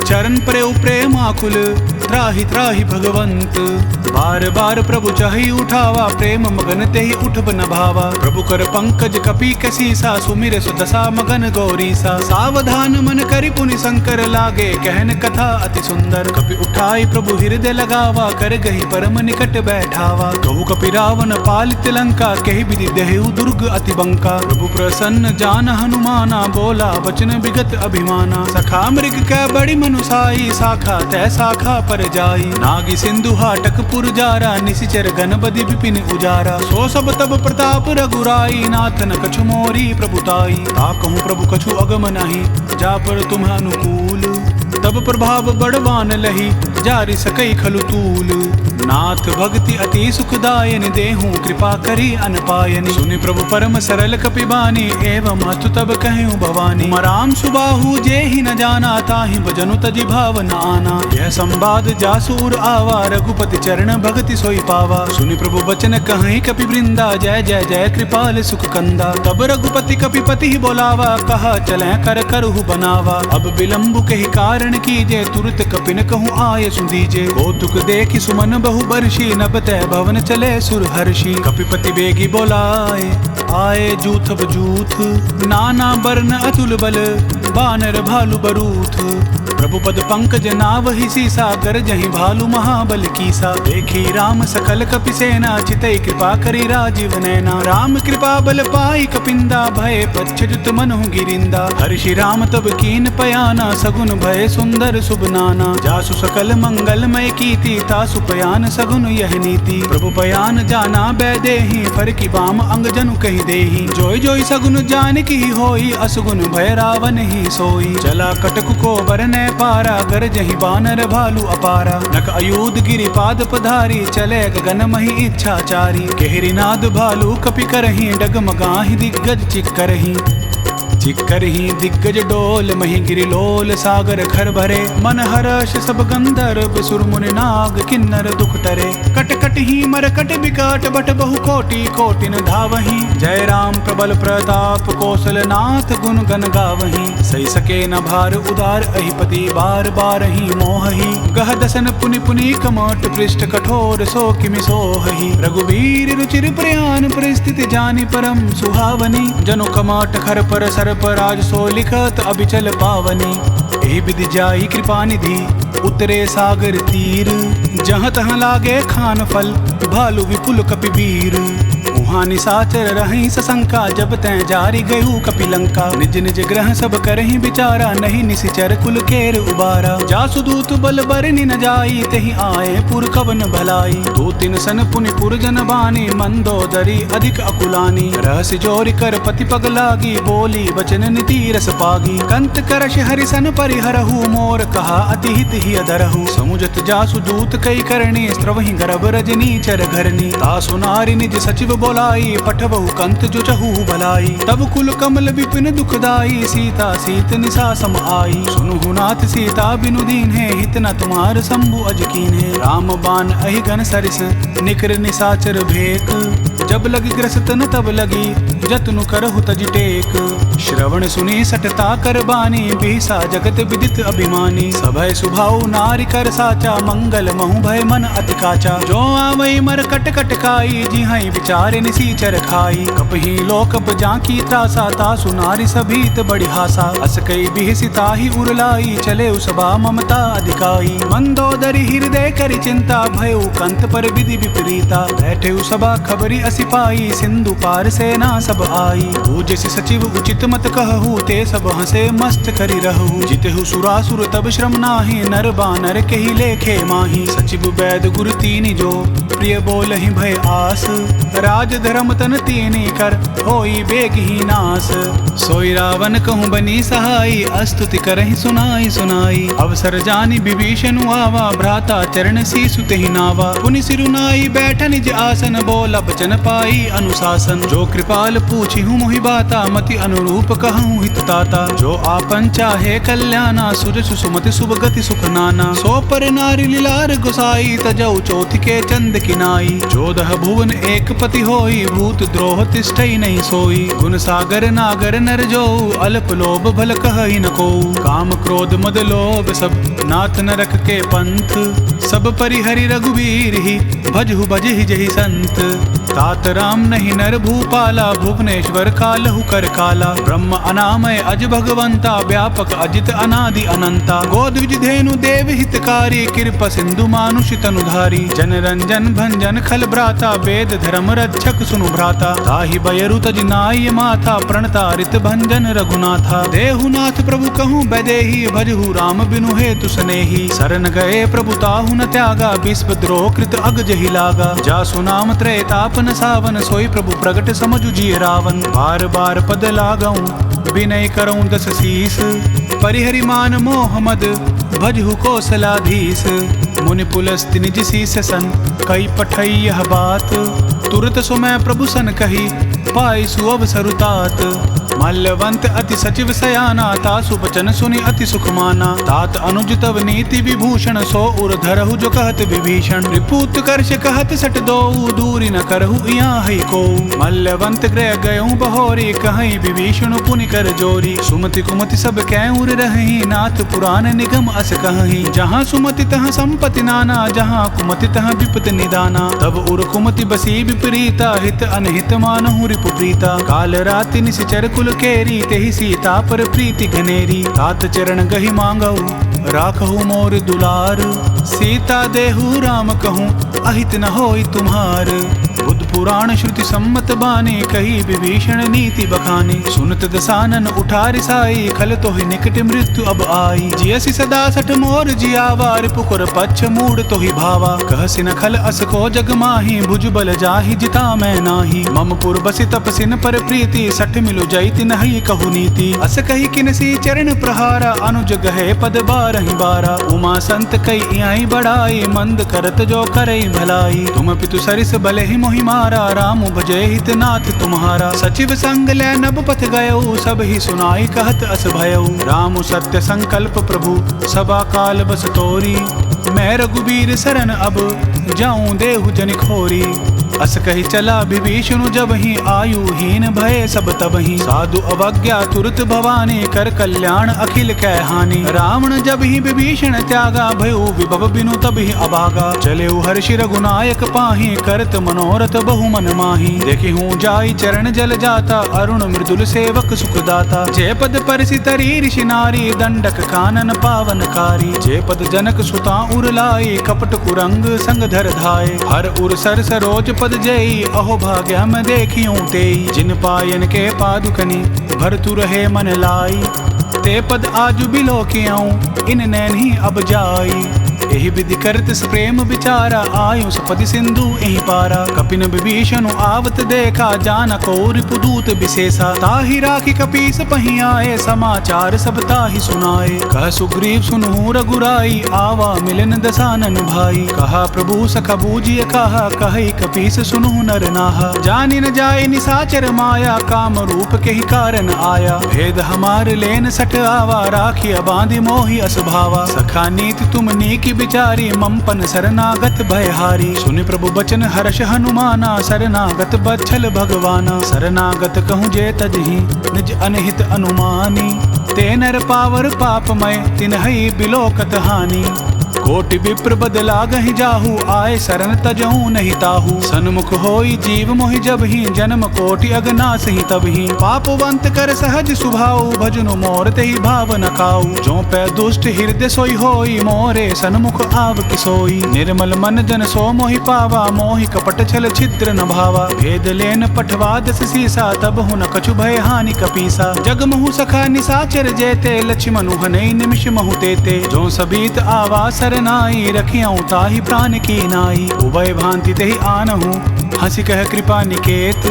चरण प्रेम प्रेमाकुल, त्राहि त्राहि भगवंत। बार बार प्रभु चाहि उठावा, प्रेम मगन तेहि उठब न भावा। प्रभु कर पंकज कपि कसीसा, सुमिर सुदशा मगन गौरीसा। सावधान मन करि पुनि शंकर, लागे कहन कथा अति सुंदर। कपि उठाई प्रभु हृदय लगावा, कर गही परम निकट बैठावा। कहु कपि रावण पालित लंका, कहि विधि देहु दुर्ग अति बंका। प्रभु प्रसन्न जान हनुमाना, बोला बचन विगत अभिमाना। सखा मृग कै बड़ी मनुसाई, शाखा तै शाखा पर जाई। नागी सिंधु हाटक पुर जारा, निशिचर गणपति विपिन उजारा। सो सब तब प्रताप रघुराई, नाथ न कछु मोरी प्रभुताई। ताकहु प्रभु कछु अगम नहीं, जा पर तुम्ह अनुकूल। तब प्रभाव बड़वान लही, जारि सकई खलु तूल। नाथ भक्ति अति सुखदायनि, देहूँ कृपा करी अनपायनि। सुनि प्रभु परम सरल कपिबानी, एवं अस्तु तब कहूँ भवानी। मराम सुबाहु जे ही न जाना, ताहि भजनु तजि भाव न आना। यह संवाद जासूर आवा, रघुपति चरण भक्ति सोई पावा। सुनि प्रभु बचन कहीं कपि वृंदा, जय जय जय कृपाल सुख कंदा। तब रघुपति कपिपति ही बोलावा, कहा चलें कर करहु बनावा। अब विलंबु कही कारण कीजे, तुरत कपिन कहूँ आय सुधीजे। कौतुक देखि सुमन बहु बरसी नबते भवन चले सुर हर्षि। कपिपति बेगी बोलाए आए जूथब जूथ, नाना बरन अतुल बल बानर भालु बरूथ। प्रभु पद पंकज नावहि सीसा, गरजहि भालु महाबल कीसा। देखी राम सकल कपि सेना, चितई कृपा करी राजीव नैना। राम कृपा बल पाई कपिंदा, भय पच्छजुत मनहु गिरिंदा। हर्षि राम तब कीन पयाना, सगुन भय सुंदर शुभ नाना। जासु सकल मंगलमय कीति, तासु पयान सगुन यह नीति। प्रभु पयान जाना बैदेहि, फर की बाम अंग जनु कहि देहि। जोई जोई सगुन जानकी होई, असगुन भय रावण ही सोई। चला कटक को बरने पारा, गरजहि बानर भालु अपारा। नक अयूध गिरिपाद पधारी, चले गगन मही इच्छाचारी। केहरी नाद भालु कपि करहि, डगमगाहि दिग्गज चिक्करहि। चिक्करहि दिग्गज डोल, मही गिरिलोल सागर घर भरे। मन हर्ष सब गंधर्व, सुर मुनि नाग किन्नर दुख टरे। कट कट ही मरकट बिकट, बट बहु कोटि कोटिन धावहि। जय राम प्रबल प्रताप, कौशल नाथ गुण गण गावहि। सही सके न भार उदार, अहिपति बार बार ही मोहहि। गह दसन पुनि पुनि कमट, पृष्ठ कठोर सो किमि सोहहि। रघुवीर रुचिर प्रयान, परिस्थिति जानि परम सुहावनी। जनु कमट खर पर सर पर आज सो लिखत अबिचल पावनी। एहि विधि जाई कृपा निधि, उतरे सागर तीर। जहाँ तहाँ लागे खान फल, भालु विपुल कपिवीर। वहाँ निशाचर रही सशंका, जब तैं जारी गयु कपिलंका। निज निज ग्रह सब करहि विचारा, नहीं निशिचर कुल केर उबारा। जासु दूत बल बरनि न जाई, तेहि आए पुर कवन भलाई। दो तिन सन पुनि पुर जन बानी, मंदोदरी अधिक अकुलानी। रहस्य जोरि कर पति पग लागी, बोली वचन नीति रस पागी। कंत करश हरिसन परिहरहु, मोर कहा अति हित ही अधरहु। समुझत जासु दूत कई करणी, स्त्रवहि गर्भ रजनी चर घरनी। तासु नारी निज सचिव बोलाई, पठबहु कंत जो चहु भलाई। तब कुल कमल विपिन दुखदाई, सीता सीत निशा सम आई। सुनुहु नाथ सीता बिनु दीन्हे, हित न तुम्हार शंभु अज कीन्हे। राम बाण अहि घन सरिस, निकर निशाचर भेक। जब लगी ग्रस्त न तब लगी, जतनु करहु तज टेक। श्रवण सुनी सटता कर बानी, बिहसा जगत विदित अभिमानी। सभय सुभाऊ नारी कर साचा, मंगल महु भय मन अति काचा। जो आवई मर कट कट खाई, जिहाई विचार निसीचर खाई। कपहि लोकप जाकी त्रासा, तासु नारी सभीत बड़ी हासा। अस कई बिहसिता ही उरलाई, चले उसबा ममता अधिकाई। मंदोदरी हृदय करि चिंता, भयउ कंत पर विधि विपरीता। बैठे उसबा खबरी असिपाई, सिंधु पार सेना सब आई। पूजसि सचिव उचित मत कहु, ते सब हंसे मस्त करि रहु। जितहु सुरासुर तब श्रम नाही, नर बानर केहि लेखे माही। सचिव वैद गुरु तीनि जो, प्रिय बोलहि भय आस। राज धर्म तन तीनि कर, होई बेग ही नास। सोई रावण कहूँ बनी सहाई, स्तुति करहि सुनाई सुनाई। अवसर जानि विभीषण आवा, भ्राता चरण सीसु तेहि नावा। पुनि सिरुनाई बैठ निज आसन, बोला बचन पाई अनुशासन। जो कृपाल पूछि हूँ मोहि बाता, मति अनुरूप कहूँ हित ताता। जो आपन चाहे कल्याणा, सुजसु सुमति शुभ गति सुख नाना। सो पर नारी लीलार गोसाई, तजौ चौथ के चंद किनाई। चौदह भुवन एक पति होई, भूत द्रोह तिष्ठई नहीं सोई। गुण सागर नागर नर जो, अल्प लोभ भल कहहि न को। काम क्रोध मद लोभ सब, नाथ नरक के पंथ। सब परिहरि रघुवीर ही, भजहु भजहि जहि संत। तात राम नहीं नर भूपाला, भुवनेश्वर कालहु कर काला। ब्रह्म अनामय अज भगवंता, व्यापक अजित अनादि अनंता। गोद्विज धेनु देव हितकारी, कृपा सिंधु मानुष तनुधारी। जन रंजन भंजन खल भ्राता, वेद धर्म रक्षक सुनु भ्राता। ताहि बयरु तज नाय माथा, प्रणतारित भंजन रघुनाथा। देहुनाथ प्रभु कहूँ बैदेही, भजहु राम बिनु हेतु सनेही। शरण गए प्रभु ताहु न त्यागा, विश्व द्रोह कृत अग जहि लागा। जासु नाम त्रैताप न सावन, सोई प्रभु प्रगट समझु जिय रावण। बार बार पद लागऊं, विनय करऊं दस शीस। परिहरि मान मोह मद, भजहु कौशलाधीश। मुनि पुलस्ति निज शीस सन, कई पठई यह बात। तुरत सो मैं प्रभु सन कही, पाई सुअवसरु तात। मल्लवंत अति सचिव सयाना, तासु बचन सुनि अति सुख माना। तात अनुज तव नीति विभूषण, सो उर धरहु जो कहत विभीषण। रिपुत कर्ष कहत सट दोऊ, दूरी न करहु यहाँ है को। मल्लवंत गृह गयऊँ बहोरी, कहीं विभीषण पुनि कर जोरी। सुमति कुमति सब कैउर रही, नाथ पुराण निगम अस कहीं। जहाँ सुमति तहाँ संपत्ति नाना, जहाँ कुमति तहाँ विपत निदाना। तब उर कुमति बसी विपरीता, हित अनहित मानहु रिपु प्रीता। काल राति निशिचर कुल केरी, तेहि सीता पर प्रीति घनेरी। तात चरण गहि मांगऊ, राखहु मोर दुलार। सीता देहु राम कहूँ, अहित न होई तुम्हार। बुद्ध पुराण श्रुति सम्मत बानी, कही विभीषण नीति बखानी। सुनत दसानन उठा रिसाई, खल तोहि निकट मृत्यु अब आई। जियसि सदा सठ मोर जियावा, रिपुकुर पच्छ मूड तोहि भावा। कहसि न खल अस को जग माही, भुज बल जाहि जिता मैं नाही। मम पुर बसि तपसिन पर प्रीति, सठ मिलु जैति नहीं कहु नीति। अस कही किनसी चरण प्रहारा, अनुज गहे पद बारहि बारा। उमा संत कई आई बढ़ाई, मंद करत जो करई भलाई। तुम पितु सरिस बले ही मोहि मारा, राम भजे हित नाथ तुम्हारा। सचिव संग लै नभ पथ गयऊ, सब ही सुनाई कहत अस भयऊ। राम सत्य संकल्प प्रभु, सबा काल बस तोरी। मैं रघुबीर शरण अब, जाऊं देहु जनि खोरी। अस कही चला विभीषण, जब ही आयुहीन भय सब तब ही। साधु अवज्ञा तुरत भवानी, कर कल्याण अखिल कै हानि। रावण जब ही विभीषण त्यागा, भयो विभव बिनु तब ही अभागा। चले हर्षि रघुनायक पाही, करत मनोरथ बहु मन माही। देखी हूँ जाई चरण जल जाता, अरुण मृदुल सेवक सुखदाता। जय पद परसि तरी ऋषि नारी, दंडक कानन पावनकारी। जय पद जनक सुता उर लाई, कपट कुरंग संग धर धाय। हर उर सर सरोज पद जई, अहो भाग्य मैं देखियूं तेई। जिन पायन के पादुकनी, भरतु रहे मन लाई। ते पद आजु बिलो कियाऊं, इन नैन ही अब जाई। एहि विधि करत प्रेम विचारा, आयु सपदि सिंधु एहि पारा। कपिन विभीषण आवत देखा, जान को रिपुदूत विशेषा। ताहि राखी कपीस पहि आए, समाचार सब ताहि सुनाए। कह सुग्रीव सुनहु रघुराई, आवा मिलन दसानन भाई। कहा प्रभु सखा बूझिय कहा, कहि कपीस सुनहु नर नाहा। जानि न जाय निसाचर माया, काम रूप के ही कारण आया। भेद हमार लेन सठ आवा, राखिया बांधि मोहि असभावा। सखा नीति तुम नीकी विचारी, ममपन शरणागत भयहारी। सुनि प्रभु बचन हर्ष हनुमाना, शरणागत बच्छल भगवाना। शरणागत कहूँ जे तजहि, निज अनहित अनुमानी। ते नर पावर पापमय, तिनहि बिलोकत हानि। कोटि विप्र बदला गहि जाहू, आए शरण तजहू नहीं ताहू। सन्मुख होई जीव मोहि जब ही, जन्म कोटि अगनास ही तब ही। पापवंत कर सहज सुभाऊ, भजनु मोर तेहि भाव न काऊ। जो पै दुष्ट हृदय सोई होई, मोरे सन्मुख आव किसोई। निर्मल मन जन सो मोहि पावा, मोहि कपट छल छिद्र न भावा। भेद लेन पठवा दस सीसा, तब हु न कछु भय हानि कपीसा। जग महु सखा निसाचर जेते, लक्ष्मणु हनई निमिष महु तेते। जो सबीत आवा नाई, रखियाऊं ताहि प्राण की नाई। उभय भांति तेहि आनहु, हंसी कह कृपा निकेत।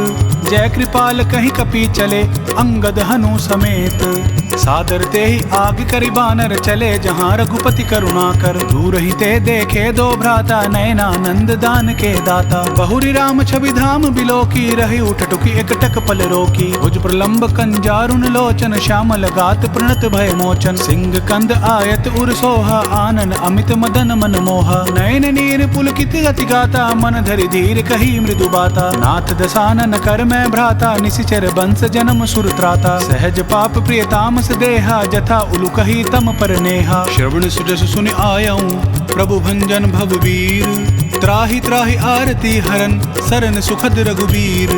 जय कृपाल कहीं कपी चले, अंगद हनु समेत। सादर ते ही आग करि बानर, चले जहाँ रघुपति करुणा कर। दूर ही ते देखे दो भ्राता, नयनानंद दान के दाता। बहुरी राम छवि धाम बिलोकी, रही उठटुकी एकटक पल रोकी। भुज प्रलंब कंजारुन लोचन, श्यामल गात प्रणत भय मोचन। सिंह कंद आयत उर सोहा, आनन अमित मदन मन मोहा। नयन नीर पुलकित अति गाता, मन धरि धीर कही मृदु बाता। नाथ दसानन कर मैं भ्राता, निशिचर बंस जन्म सुर त्राता। सहज पाप प्रिय तामस देहा, जथा उलु कही तम पर नेहा। श्रवण सुजस सुनि आयऊं, प्रभु भंजन भववीर। त्राहि त्राहि आरती हरन, सरन सुखद रघुबीर।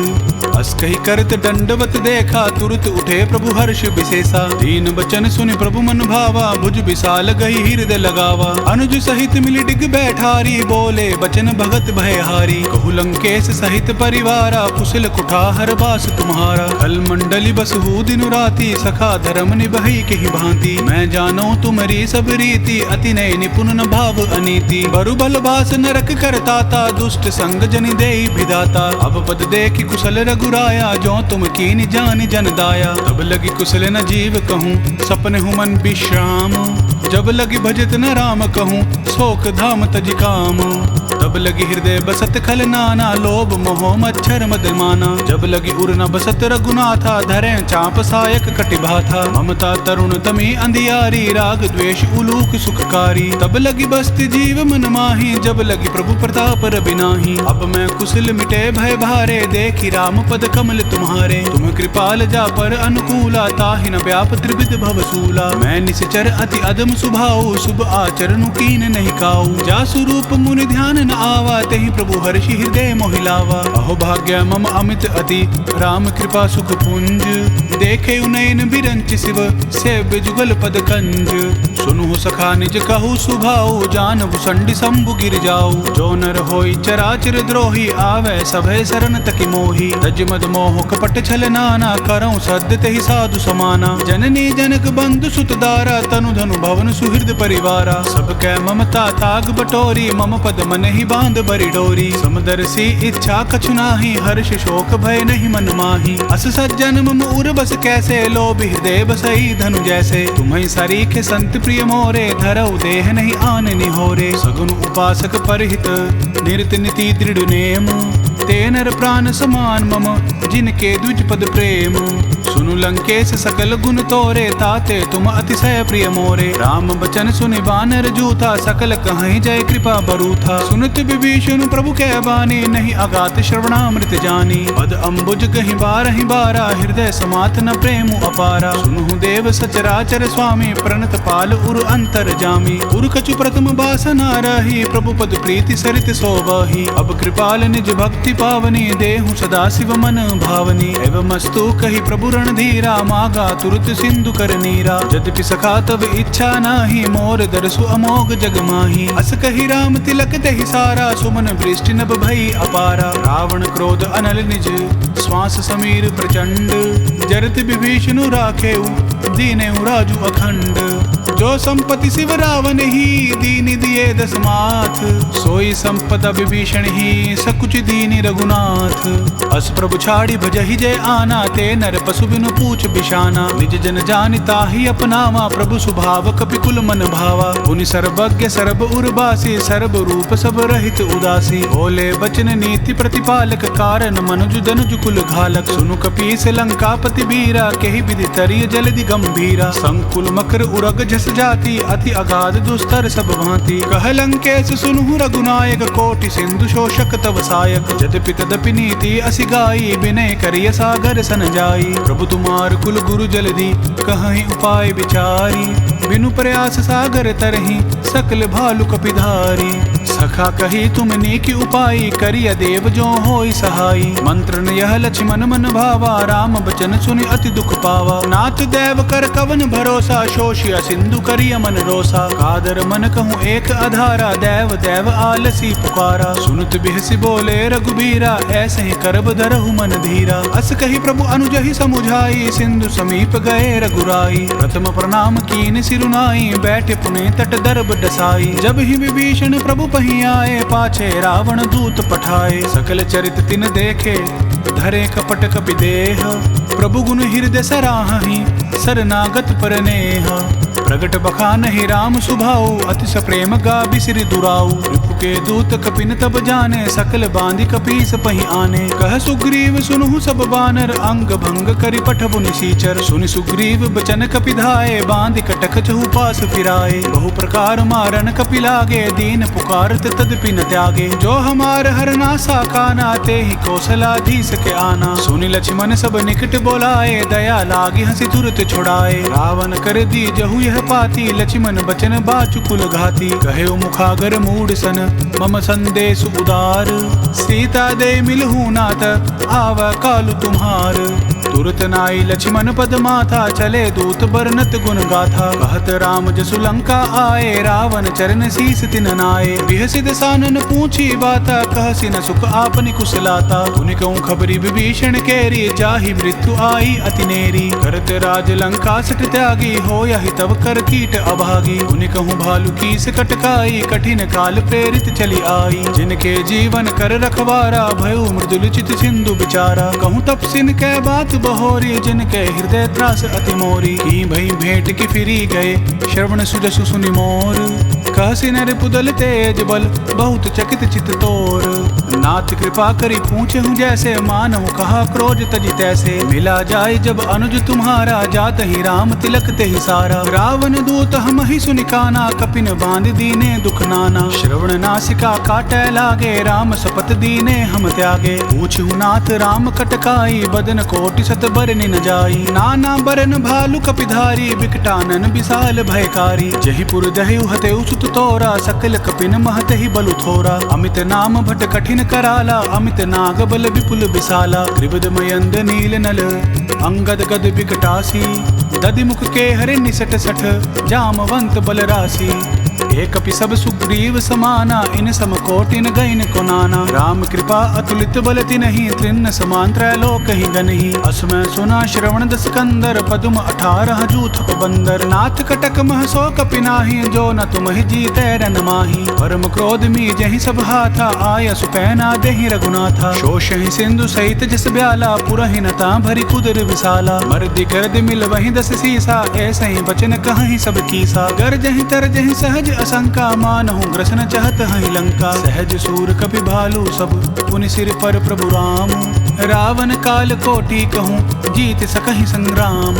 अस कही करत दंडवत देखा, तुरत उठे प्रभु हर्ष विशेषा। दीन बचन सुनि प्रभु मन भावा, भुज विशाल गई हृदय लगावा। अनुज सहित मिली डिग बैठारी, बोले बचन भगत भयहारी। कहु लंकेश सहित परिवारा, कुशल कुठार बास तुम्हारा। कल मंडली बसहु दिनु राति, सखा धर्म निभई केहि भांति। मैं जानो तुमरी सब रीति, अति नय निपुण न भाव अनीति। बरु बल बास नरक करताता, दुष्ट संग जनि देई विधाता। अब पद देखि कुशल रघुराया, जो तुम कीनि जानि जन दाया। तब लगी कुशल न जीव कहूँ, सपने हूँ मन विश्राम। जब लगी भजत न राम कहूँ, शोक धाम तज काम। तब तब लगी हृदय बसत खल नाना, लोभ मोह मच्छर मद माना। जब लगी उर न बसत रघुनाथा, धरे चाप सायक कटिभा था। ममता तरुण तमी अंधियारी, राग द्वेष उलूक सुखकारी। तब लगी बसती जीव मन माही, जब लगी प्रभु प्रताप रबिनाही। अब मैं कुशल मिटे भय भारे, देखी राम पद कमल तुम्हारे। तुम कृपाल जा पर अनुकूला, ताहि न व्याप त्रिविध भवसूला। मैं निश्चर अति अदम सुभाऊ, शुभ आचरण कीन नहीं काऊ। जा स्वरूप मुनि ध्यान न आवा, तेहि प्रभु हर्षि हृदय मोहिलावा। अहो भाग्य मम अमित अति, राम कृपा सुख पुंज। देखे उनयन बिरंच शिव, सेव्य जुगल पद कंज। सुनु सखा निज कहु सुभाऊ, जान भुसंडि शंभु गिर जाऊ। जो नर होई चराचर द्रोही, आवे सभय शरण तकि मोही। तज मद मोह कपट छल नाना, करऊं सद्य तेहि साधु समाना। जननी जनक बंधु सुत दारा, तनु धनु भवन सुहृद परिवारा। सब कै ममता ताग बटोरी, मम पद मन ही बांध बरी डोरी। समदर्शी इच्छा कछु नाही, हर्ष शोक भय नहीं मन माही। अस सज्जन मम उर बस कैसे, लोभ हृदय बसई धनु जैसे। तुम्हें सरीखे संत प्रिय मोरे, धरऊ देह नहीं आन निहोरे। सगुन उपासक परहित, निरत नीति दृढ़ नेम। ते नर प्राण समान मम, जिनके द्विज पद प्रेम। सुनु लंकेश सकल गुण तोरे, ताते तुम अतिशय प्रिय मोरे। राम बचन सुनि बानर जूथा, सकल कहीं जय कृपा बरूथा। सुनत विभीषण प्रभु कै बानी, नहीं अगात श्रवणामृत जानी। पद अम्बुज कहीं बारहि बारा, हृदय समात न प्रेम अपारा। सुनु देव सचराचर स्वामी, प्रणत पाल उर अंतर जामी। उर कछु प्रथम बासना रही, प्रभु पद प्रीति सरित सोबही। अब कृपाल निज भक्ति पावनी, देहु सदा शिव मन भावनी। एवं मस्तु कही प्रभु धीरा, मागा तुरत सिंधु कर नीरा। यद्यपि सखा तब इच्छा नाही, मोर दरसु अमोघ जग माही। अस कही राम तिलक दहि सारा, सुमन वृष्टि नभ भई अपारा। रावण क्रोध अनल निज, श्वास समीर प्रचंड। जरत विभीषण राखेउ, दीनेउ राजु अखंड। जो संपत्ति शिव रावण ही, दीन दिए दस माथ। सोई संपदा विभीषण ही, सकुच दीनि रघुनाथ। अस प्रभु छाड़ी भजहि जय आना, ते नर पशु बिनु पूछ बिशाना। निज जन जानिता ही अपनावा, प्रभु स्वभाव कपिकुल मन भावा। पुनि सर्वज्ञ सर्व उर्वासी, सर्व रूप सब रहित उदासी। बोले बचन नीति प्रतिपालक, कारण मनुज दनुज कुल घालक। सुनु कपीस लंकापति बीरा, केहि विधि तरिय जलधि गंभीरा। संकुल मकर उरग झस जाति, अति अगाध दुस्तर सब भांति। कह लंकेश सुनु रघुनायक, कोटि सिंधु शोषक तव सायक। यद्यपि तदपि नीति असि गाई, विनय करिय सागर सन जाई। प्रभु तुम्हार कुल गुरु जलधि, कहीं उपाय विचारी। बिनु प्रयास सागर तरही, सकल भालु कपिधारी। सखा कही तुम नीकी उपाई, करिय देव जो होई सहाई। मंत्र न यह लक्ष्मण मन भावा, राम बचन सुनि अति दुख पावा। नाथ देव कर कवन भरोसा, शोषिया सिंधु करिय मन रोसा। कादर मन कहूँ एक अधारा, देव देव आलसी पुकारा। सुनत बिहसी बोले रघुबीरा, ऐसे ही करब धरहु मन धीरा। अस कही प्रभु अनुज ही समुझाई, सिंधु समीप गए रघुराई। प्रथम प्रणाम कीन सिरुनाई, बैठे पुने तट दर्ब डसाई। जब ही विभीषण प्रभु पही आए, पाछे रावण दूत पठाए। सकल चरित तिन देखे, धरे कपट कपि देह। प्रभु गुण हृदय सराहि, शरणागत पर नेह। प्रगट बखानहि राम सुभाऊ, अतिश प्रेम गाबि सिर दुराऊ। रिपु के दूत कपिन तब जाने, सकल बांधि कपीस पहि आने। कह सुग्रीव सुनहु सब बानर, अंग भंग करि पठबु निसीचर। सुनि सुग्रीव बचन कपि धाये, बांधि कटक चहु पास फिराए। बहु प्रकार मारन कपि लागे, दीन पुकारत तदपि न त्यागे। जो हमार हरनासा काना, ते ही कौशलाधीश के आना। सुनि लक्ष्मण सब निकट बोलाए, दया लागी हंसी तुरत छुड़ाए। रावण कर दी जहु यह पाती, लक्ष्मण बचन बाचुकुल घाती। कहे मुखागर मूड सन, मम संदेश उदार। सीता दे मिलहु नाथ, आव कालु तुम्हार। तुरत नाई लक्ष्मण पद माथा, चले दूत बरनत गुण गाथा। कहत राम जसु लंका आए, रावण चरण शीस तिन नाये। बिहसिद सानन पूछी बाता, कहसी न सुख आपनि कुशलाता। पुनि कहूँ खबरी विभीषण केरी, जाहि मृत्यु आई अति नेरी। करत राज लंका सट त्यागी, हो यहि तब कर कीट अभागी। पुनि कहूँ भालु कीस कटकाई, कठिन काल प्रेरित चली आई। जिनके जीवन कर रखवारा, भयउ मृदुल चित सिंधु बिचारा। कहूँ तपसिन कै बात होरी, जिनके हृदय त्रास अति मोरी। की भई भेंट की फिरी गए, श्रवण सुजसु सुनि मोर। कहसी नर पुदल तेज बल, बहुत चकित चित तोर। नाथ कृपा करी पूछे हूँ जैसे, मानहु कहा क्रोध तजी तैसे। मिला जाय जब अनुज तुम्हारा, जात ही राम तिलक ते ही सारा। रावण दूत हम ही सुनि काना, कपिन बांध दीने दुख नाना। श्रवण नासिका काटै लागे, राम सपत दीने हम त्यागे। पूछहु नाथ राम कटकाई, बदन कोटि सत बरनि न जाई। नाना बरन भालु कपिधारी, बिकटानन विशाल भयकारी। जहि पुर दहु हतेउ सुत तोरा, सकल कपिन महत ही बलु थोरा। अमित नाम भट कठिन कराला, अमित नाग बल विपुल विशाला। त्रिविध मयंद नील नल, अंगद गद विकटासी। दधिमुख के हरे निसट सठ, जामवंत बल राशि। एक कपि सब सुग्रीव समाना, इन सम कोटिन गइन को नाना। राम कृपा अतुलित बल तिन्हि, त्रिन्न समान त्रैलोक ही गनहि। असमय सुना श्रवण दस कंदर, पदुम 18 जूथ बंदर। नाथ कटक मह सो कपि नाहि, जो न तुमहि जीतै रन माहि। परम क्रोध मी जहि सब हाथा, आय सुपैना देहि रघुनाथा। शोषहि सिंधु सहित जस ब्याला, पुरहि नता भरि कुदर विशाला। मर्दि गर्द मिल वहि 10 सीसा, ऐसे ही बचन कहहि सब कीसा। गरजहि तरजहि सहज असंका, मानहु ग्रसन चहत हहि लंका। सहज सूर कपि भालू सब, पुनि सिर पर प्रभु राम। रावण काल कोटि कहूँ, जीत सकहि संग्राम।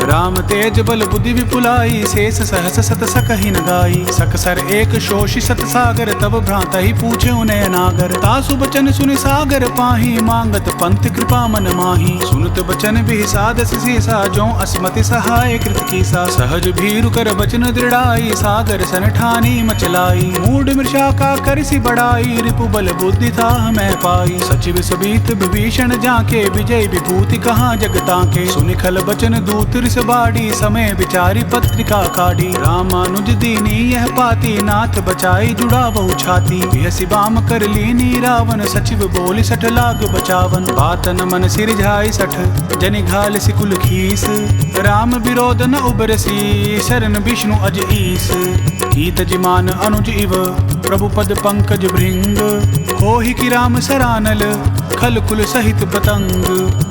राम तेज बल बुद्धि विपुलाई, शेष सहस सत सकहि न गाई। सकसर एक शोषि सत सागर, तब भ्राता ही पूछे उन्हें नागर। तासु बचन सुनि सागर पाही, मांगत पंथ कृपा मन माही। सुनत बचन बिसादस सीसा, जो अस्मति सहाय कृत कीसा। सहज भीरु कर बचन दृढ़ाई, सागर सन ठानी मचलाई। मूढ़ मृषा का करसी बढ़ाई, रिपु बल बुद्धि था मैं पाई। सचिव सबीत विभीषण जाके, विजय विभूति कहाँ जगताके। सुनि खल बचन दूत रिस बाड़ी, समय विचारी पत्रिका काढ़ी। रामानुज दीनी यह पाती, नाथ बचाई जुड़ा बहु छाती। बिहसी बाम कर लीनी रावण, सचिव बोली 60 लाख बचावन। बातन मन सिरझाई 60, जनि घाल सिकुल खीस। राम विरोध न उबरसी, शरण विष्णु अज ईस। कीत जिमान अनुज इव, प्रभु पद पंकज भृंग। होहि कि राम सरानल, खल कुल सहित पतंग।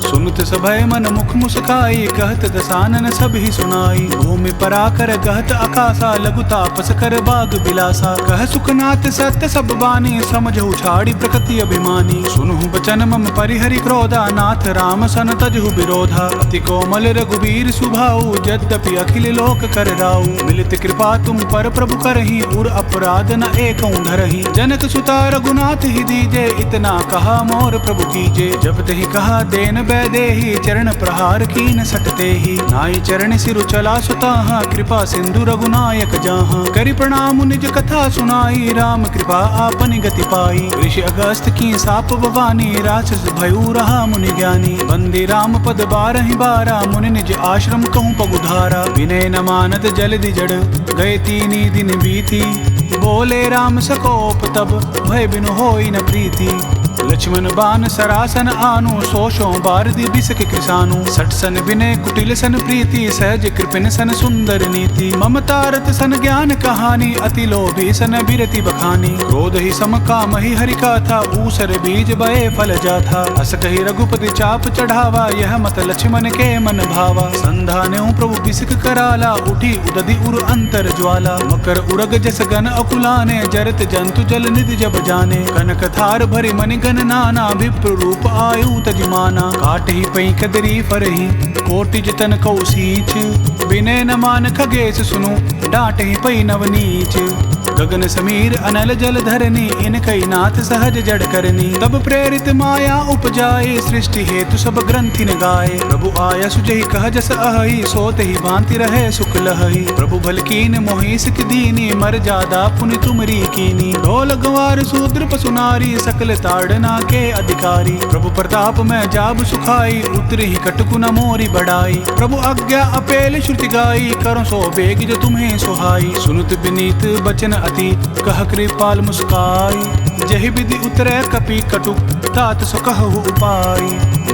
सुनत सभय मन मुख मुस्काई, कहत दसानन सब ही सुनाई। भूमि पराकर गहत आकाशा, लघु तापस कर बाग बिलासा। कह सुखनाथ सत्य सब बानी, समझहु छाड़ी प्रकृति अभिमानी। सुनहु बचन मम परिहरि क्रोधा, नाथ राम सन तजहु विरोधा। अति कोमल रघुवीर सुभाऊ, यद्यपि अखिल लोक कर राऊ। मिलित कृपा तुम पर प्रभु करहि, उर अपराध न एकौ धरहि। जनक सुता रघुनाथ ही दीजे, इतना कहा मोर प्रभु कीजे। जब तहि कहा देन बैदेहि, चरण प्रहार कीन सटते ही। नाई चरण सिरु चला सुताहा, कृपा सिंधु रघुनायक जाहा। करि प्रणाम निज कथा सुनाई, राम कृपा आपनि गति पाई। ऋषि अगस्त की साप बवानी, राक्षस भयउ रहा मुनि ज्ञानी। बंदी राम पद 12 बारा, मुनि निज आश्रम कहूँ पगुधारा। विनय न मानत जलदि जड़, गए 3 दिन बीती। बोले राम सकोप तब, भय बिनु होई न प्रीति। लक्ष्मण बान सरासन आनु, सोशो बारदि बिसक कृसानु। 60 सन विनय कुटिल सन प्रीति, सहज कृपिन सन सुंदर नीति। ममतारत सन ज्ञान कहानी, अति लोभी सन बिरति बखानी। क्रोध ही सम काम ही हरि का था, ऊसर बीज बये फल जाथा। अस कही रघुपति चाप चढ़ावा, यह मत लक्ष्मण के मन भावा। संधान्यों प्रभु बिसक कराला, उठी उदधि उर अंतर ज्वाला। मकर उरग जस गन अकुलाने, जरत जंतु जल निधि जब जाने। कनक थार भरि मनि गन नाना, विप्र रूप आयु तजमाना। काट ही पई कदरी फरही, कोटि जतन कौ सींच। विनय न मान खगेश सुनु, डांट ही पई नवनीच। गगन समीर अनल जल धरनी, इन कई नाथ सहज जड़ करनी। तब प्रेरित माया उपजाए, सृष्टि हेतु सब ग्रंथि न गाए। प्रभु आया सुजहि कह जस अहि, सोत ही भांति रहे सुख लहहि। प्रभु भल कीन मोहि सिक दीनी, मर जादा पुनि तुमरी कीनी। ढोल गंवार शूद्र पशु नारी, सकल ताड़ना के अधिकारी। प्रभु प्रताप में जाब सुखाई, उतरी ही कटकु न मोरी बढ़ाई। प्रभु आज्ञा अपेल श्रुति गाई, करो सो बेग जो तुम्हें सुहाई। सुनुत विनीत बचन अति, कह कृपाल मुस्काई। जहि विधि उतरे कपि कटुक तात सो कहु उपाय।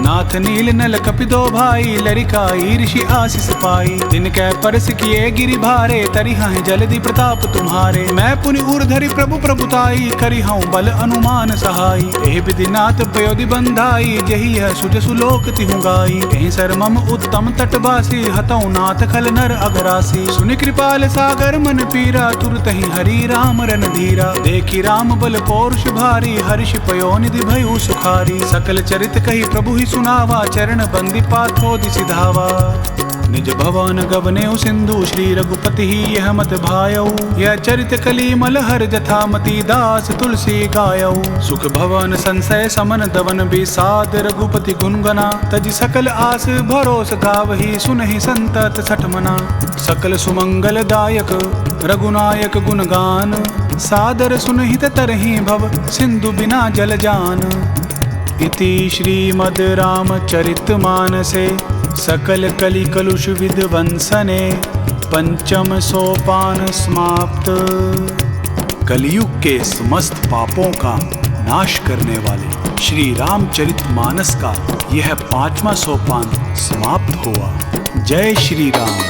नाथ नील नल कपि दो भाई लरिकाई ऋषि आशीष पाई। तिनकै परस किए गिरि भारे तरिहं जलधि प्रताप तुम्हारे। मैं पुनि उर्धरि प्रभु प्रभुताई करिहं बल अनुमान सहाई। एहि विधि नाथ पयोधि बंधाई जहि यह सुजसु लोक तिहु गाई। एहि सर मम उत्तम तटवासी हतौ नाथ खल नर अघरासी। सुनि कृपाल सागर मन पीरा तुरतहि हरि राम रन धीरा। देखि राम बल पौरुष भारी हर्ष पयोनिधि भयउ सुखारी। सकल चरित कहि प्रभु ही सुनावा चरण बंदी पाथोदि सिधावा। निज भवन गवनेउ सिंधु श्री रघुपति ही यह मत भायऊ। यह चरित कली मलहर जथा मति दास तुलसी गायऊ। सुख भवन संशय समन दवन विषाद रघुपति गुणगना। तज सकल आस भरोस गावही सुनहि संतत सठमना। सकल सुमंगल दायक रघुनायक गुणगान। सादर सुनहित तरहि भव सिंधु बिना जल जान। इति श्रीमद् रामचरितमानसे सकल कलि कलुष विध्वंसने पंचम सोपान समाप्त। कलयुग के समस्त पापों का नाश करने वाले श्री रामचरितमानस का यह 5वां सोपान समाप्त हुआ। जय श्री राम।